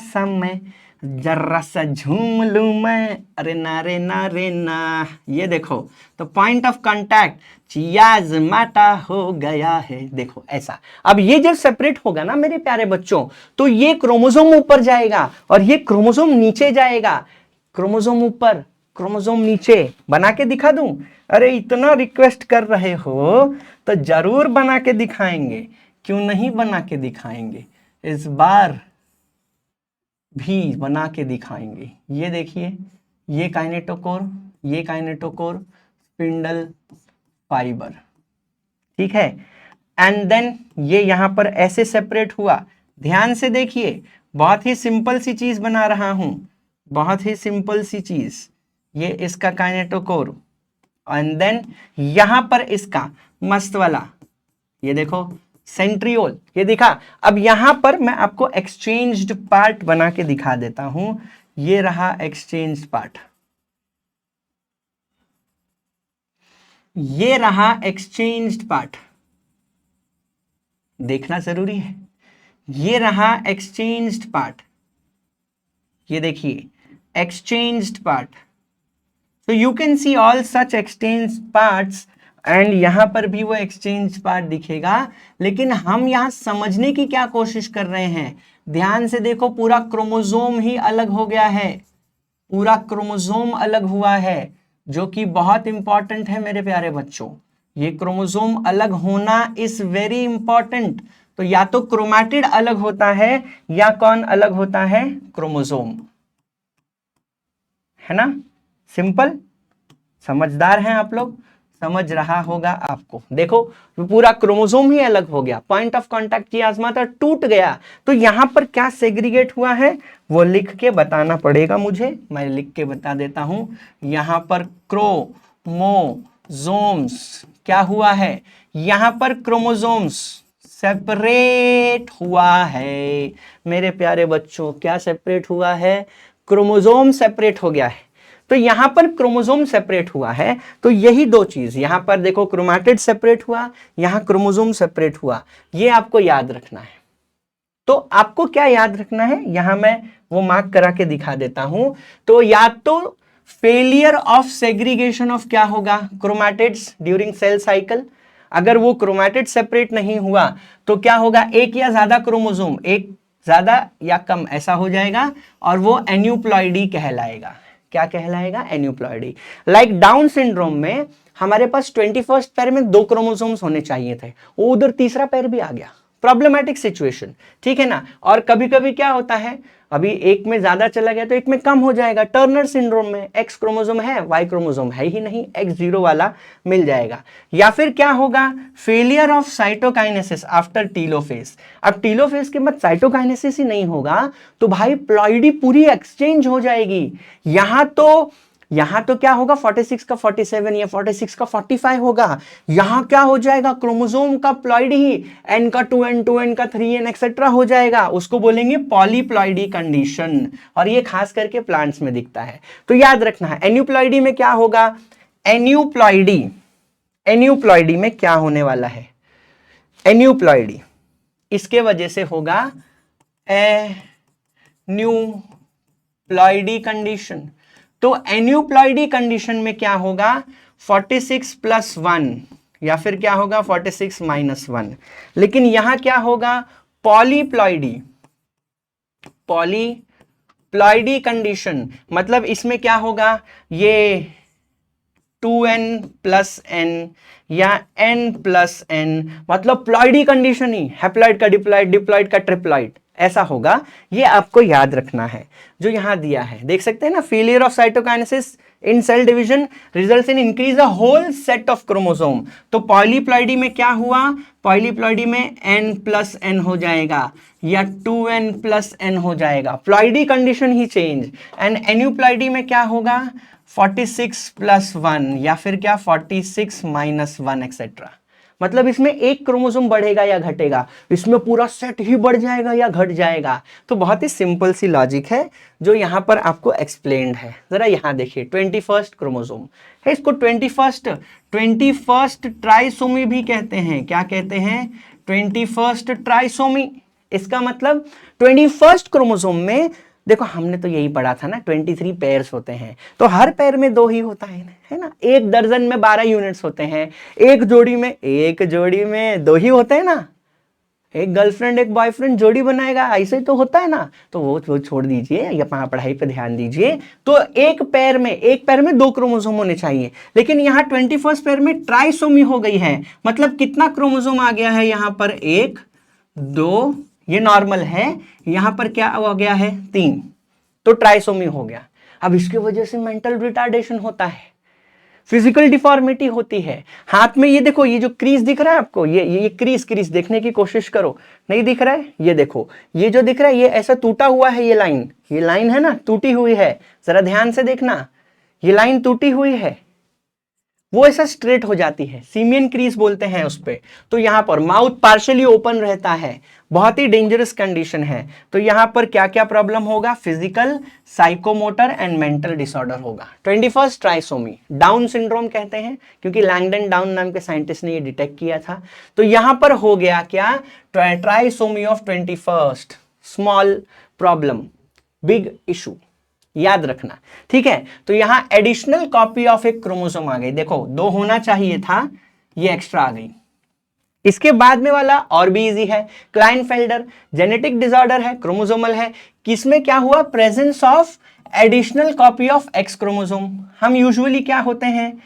सा झूम लूं मैं, अरे ना रे ना रे ना, ये देखो तो पॉइंट ऑफ कांटेक्ट चियाज माटा हो गया है, देखो ऐसा। अब ये जब सेपरेट होगा ना मेरे प्यारे बच्चों, तो ये क्रोमोसोम ऊपर जाएगा और ये क्रोमोसोम नीचे जाएगा, क्रोमोसोम ऊपर क्रोमोसोम नीचे, बना के दिखा दूं? अरे इतना रिक्वेस्ट कर रहे हो तो जरूर बना के दिखाएंगे, क्यों नहीं बना के दिखाएंगे, इस बार भी बना के दिखाएंगे। ये देखिए, ये काइनेटोकोर, ये काइनेटोकोर, स्पिंडल फाइबर, ठीक है। एंड देन ये यहां पर ऐसे सेपरेट हुआ, ध्यान से देखिए, बहुत ही सिंपल सी चीज बना रहा हूं, बहुत ही सिंपल सी चीज। ये इसका काइनेटोकोर एंड देन यहां पर इसका मस्त वाला, ये देखो सेंट्रियोल, ये दिखा। अब यहां पर मैं आपको एक्सचेंज्ड पार्ट बना के दिखा देता हूं, ये रहा एक्सचेंज्ड पार्ट, ये रहा एक्सचेंज्ड पार्ट, देखना जरूरी है। ये रहा एक्सचेंज्ड पार्ट, ये देखिए exchanged part. So you can see all such exchanged parts and यहां पर भी वो एक्सचेंज पार्ट दिखेगा, लेकिन हम यहां समझने की क्या कोशिश कर रहे हैं, ध्यान से देखो, पूरा क्रोमोसोम ही अलग हो गया है, पूरा क्रोमोसोम अलग हुआ है, जो कि बहुत इंपॉर्टेंट है मेरे प्यारे बच्चों। ये क्रोमोसोम अलग होना इज वेरी इंपॉर्टेंट। तो या तो क्रोमैटिड अलग होता है या कौन अलग होता है, क्रोमोसोम, है ना। सिंपल, समझदार हैं आप लोग, समझ रहा होगा आपको। देखो पूरा क्रोमोसोम ही अलग हो गया, पॉइंट ऑफ कांटेक्ट की आजमाता टूट गया। तो यहां पर क्या सेग्रीगेट हुआ है वो लिख के बताना पड़ेगा मुझे, मैं लिख के बता देता हूं। यहां पर क्रोमोसोम्स क्या हुआ है, यहां पर क्रोमोसोम्स सेपरेट हुआ है मेरे प्यारे बच्चों। क्या सेपरेट हुआ है, क्रोमोसोम सेपरेट हो गया है। तो यहां पर क्रोमोसोम सेपरेट हुआ है, तो यही दो चीज, यहां पर देखो क्रोमैटिड सेपरेट हुआ, यहां क्रोमोसोम सेपरेट हुआ, ये आपको याद रखना है। तो आपको क्या याद रखना है, यहां मैं वो मार्क करा के दिखा देता हूं। तो या तो फेलियर ऑफ सेग्रीगेशन ऑफ क्या होगा, क्रोमैटिड्स ड्यूरिंग सेल साइकिल, अगर वो क्रोमैटिड सेपरेट नहीं हुआ तो क्या होगा, एक या ज्यादा क्रोमोसोम, एक ज्यादा या कम ऐसा हो जाएगा, और वो एन्यूप्लॉइडी कहलाएगा। क्या कहलाएगा, एन्यूप्लॉइडी। लाइक डाउन सिंड्रोम में हमारे पास 21st पैर में 2 क्रोमोसोम्स होने चाहिए थे, वो उधर तीसरा पैर भी आ गया, प्रॉब्लमैटिक सिचुएशन, ठीक है ना। और कभी कभी क्या होता है, अभी एक में ज्यादा चला गया तो एक में कम हो जाएगा। टर्नर सिंड्रोम में एक्स क्रोमोसोम है, वाई क्रोमोसोम है ही नहीं, X0 वाला मिल जाएगा। या फिर क्या होगा, failure of cytokinesis after telophase. अब टीलोफेज के बाद साइटोकाइनेसिस ही नहीं होगा तो भाई प्लॉइडी पूरी एक्सचेंज हो जाएगी। यहां तो क्या होगा, 46 का 47 या 46 का 45 होगा। यहां क्या हो जाएगा, क्रोमोसोम का प्लॉइडी ही n का 2n, 2n का 3n एक्सेट्रा हो जाएगा, उसको बोलेंगे पॉलीप्लॉइडी कंडीशन। और ये खास करके प्लांट्स में दिखता है। तो याद रखना है, एन्यूप्लॉइडी में क्या होगा, एन्यूप्लॉइडी में क्या होने वाला है, एन्यूप्लॉइडी इसके वजह से होगा एन्यूप्लॉइडी कंडीशन। तो एन्यूप्लॉइडी कंडीशन में क्या होगा, 46 + 1 या फिर क्या होगा 46 - 1। लेकिन यहां क्या होगा, पॉलीप्लॉइडी कंडीशन, मतलब इसमें क्या होगा, ये 2n + n या n + n, मतलब प्लॉइडी कंडीशन ही, हैप्लॉइड का डिप्लॉइड, डिप्लॉइड का ट्रिप्लॉइड, ऐसा होगा। ये आपको याद रखना है जो यहां दिया है, देख सकते हैं ना, failure of cytokinesis in cell division results in increase a whole set of chromosome. तो पॉलीप्लॉइडी में क्या हुआ, पॉलीप्लॉइडी में n + n हो जाएगा या 2n + n हो जाएगा, ploidy condition he change. And aneuploidy में क्या होगा, 46 + 1 या फिर क्या 46 - 1 एक्सेट्रा। मतलब इसमें एक क्रोमोसोम बढ़ेगा या घटेगा, इसमें पूरा सेट ही बढ़ जाएगा या घट जाएगा। तो बहुत ही सिंपल सी लॉजिक है जो यहाँ पर आपको एक्सप्लेन्ड है। जरा यहाँ देखिए 21st क्रोमोसोम है, इसको 21st ट्राइसोमी भी कहते हैं। क्या कहते हैं? 21st trisomy. इसका मतलब 21st क्रोमोसोम में, देखो हमने तो यही पढ़ा था ना, 23 पेयर्स होते हैं, तो हर पेयर में 2 ही होता है ना। एक दर्जन में 12 यूनिट्स होते हैं, एक जोड़ी में 2 ही होते हैं ना। एक गर्लफ्रेंड एक बॉयफ्रेंड जोड़ी बनाएगा, ऐसे तो होता है ना। तो वो छोड़ दीजिए, या पढ़ाई पे ध्यान दीजिए। तो एक पैर में 2 क्रोमोसोम होने चाहिए, लेकिन यहाँ 21st पैर में ट्राइसोमी हो गई है। मतलब कितना क्रोमोसोम आ गया है यहाँ पर? 1 2, ये नॉर्मल है, यहां पर क्या हो गया है? 3, तो ट्राइसोमी हो गया। अब इसकी वजह से मेंटल रिटार्डेशन होता है, फिजिकल डिफॉर्मिटी होती है। हाथ में ये देखो, ये जो क्रीज दिख रहा है आपको, ये क्रीज देखने की कोशिश करो, नहीं दिख रहा है? ये देखो, ये जो दिख रहा है ये ऐसा टूटा हुआ है, ये लाइन है ना, टूटी हुई है। जरा ध्यान से देखना, ये लाइन टूटी हुई है, वो ऐसा स्ट्रेट हो जाती है, सीमियन क्रीज बोलते हैं उस पे। तो यहां पर माउथ पार्शियली ओपन रहता है, बहुत ही डेंजरस कंडीशन है। तो यहां पर क्या क्या प्रॉब्लम होगा? Physical, psychomotor and mental disorder होगा। 21st ट्राइसोमी, डाउन सिंड्रोम कहते हैं, क्योंकि लैंगडन डाउन नाम के साइंटिस्ट ने ये डिटेक्ट किया था। तो यहां पर हो गया क्या? Trisomy of 21st, small problem, big issue, याद रखना, ठीक है। तो यहां एडिशनल कॉपी ऑफ एक क्रोमोसोम आ गई। देखो 2 होना चाहिए था, ये एक्स्ट्रा आ गई। इसके बाद में वाला और भी इजी है, क्लाइनफेल्डर जेनेटिक डिसऑर्डर है, क्रोमोसोमल है। किसमें क्या हुआ? Presence of additional copy of x chromosome. हम यूजुअली क्या होते हैं?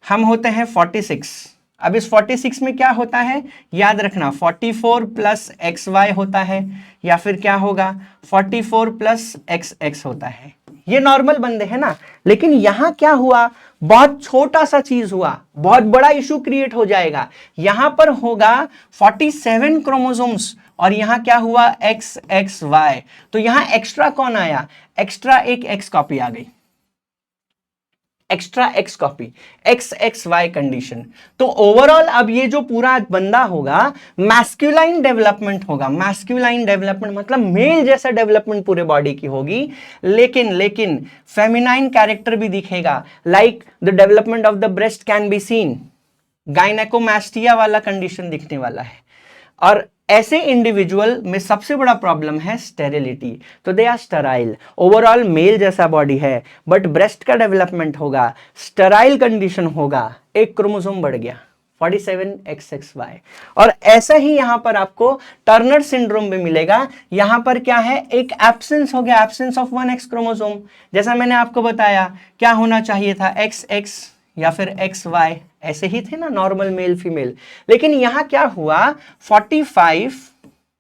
हम होते हैं 46। अब इस 46 में क्या होता है? याद रखना, 44 प्लस XY होता है, या फिर क्या होगा? 44 प्लस XX होता है। ये नॉर्मल बंदे हैं ना। लेकिन यहां क्या हुआ? बहुत छोटा सा चीज हुआ, बहुत बड़ा इशू क्रिएट हो जाएगा। यहां पर होगा 47 क्रोमोसोम्स, और यहां क्या हुआ? XXY। तो यहां एक्स्ट्रा कौन आया? एक्स्ट्रा एक X कॉपी आ गई, extra X copy, XXY condition. तो ओवरऑल अब ये जो पूरा बंदा होगा, मैस्कुलाइन डेवलपमेंट होगा। मैस्कुलाइन डेवलपमेंट मतलब मेल जैसा डेवलपमेंट पूरे बॉडी की होगी, लेकिन फेमिनाइन कैरेक्टर भी दिखेगा। Like the development of the breast can be seen, gynaecomastia वाला कंडीशन दिखने वाला है। और ऐसे इंडिविजुअल में सबसे बड़ा प्रॉब्लम है स्टेरिलिटी। तो they are sterile. Overall male जैसा बॉडी है, बट ब्रेस्ट का डेवलपमेंट होगा, स्टेराइल कंडीशन होगा, एक क्रोमोसोम बढ़ गया, 47 XXY। और ऐसा ही यहां पर आपको टर्नर सिंड्रोम भी मिलेगा। यहां पर क्या है? एक एब्सेंस हो गया, एब्सेंस ऑफ 1 X क्रोमोसोम। जैसा मैंने आपको बताया, क्या होना चाहिए था? XX या फिर XY, ऐसे ही थे ना, नॉर्मल मेल फीमेल। लेकिन यहां क्या हुआ? 45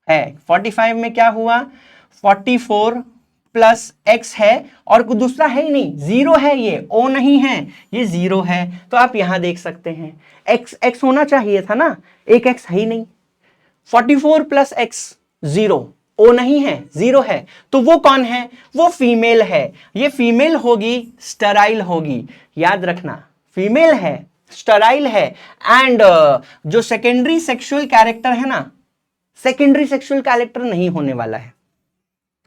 है, 45 में क्या हुआ? 44 प्लस X है, और कुछ दूसरा है ही नहीं, 0 है, ये O नहीं है, ये 0 है। तो आप यहां देख सकते हैं X होना चाहिए था ना, एक X है ही नहीं। 44 प्लस X 0, O नहीं है, 0 है। तो वो कौन है? वो फीमेल है। ये फीमेल होगी, स्टेराइल होगी, याद रखना, फीमेल है, स्टेराइल है। एंड जो सेकेंडरी सेक्सुअल कैरेक्टर है ना, सेकेंडरी सेक्सुअल कैरेक्टर नहीं होने वाला है।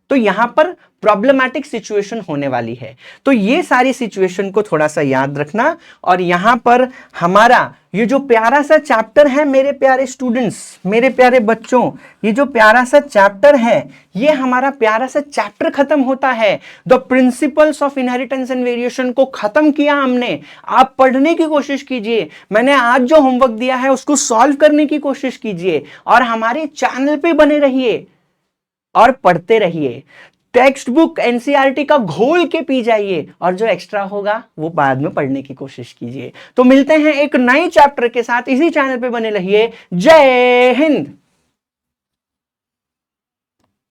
तो यहां पर प्रॉब्लमैटिक सिचुएशन होने वाली है। तो ये सारी सिचुएशन को थोड़ा सा याद रखना। और यहां पर हमारा ये जो प्यारा सा चैप्टर है, मेरे प्यारे स्टूडेंट्स, मेरे प्यारे बच्चों, ये जो प्यारा सा चैप्टर है, ये हमारा प्यारा सा चैप्टर खत्म होता है। The principles of inheritance and variation को खत्म किया हमने। आप पढ़ने की कोशिश कीजिए, मैंने आज जो होमवर्क दिया है उसको सॉल्व करने की कोशिश कीजिए, और हमारे चैनल पे बने रहिए और पढ़ते रहिए। टेक्स्ट बुक एनसीईआरटी का घोल के पी जाइए, और जो एक्स्ट्रा होगा वो बाद में पढ़ने की कोशिश कीजिए। तो मिलते हैं एक नए चैप्टर के साथ, इसी चैनल पे बने रहिए। जय हिंद।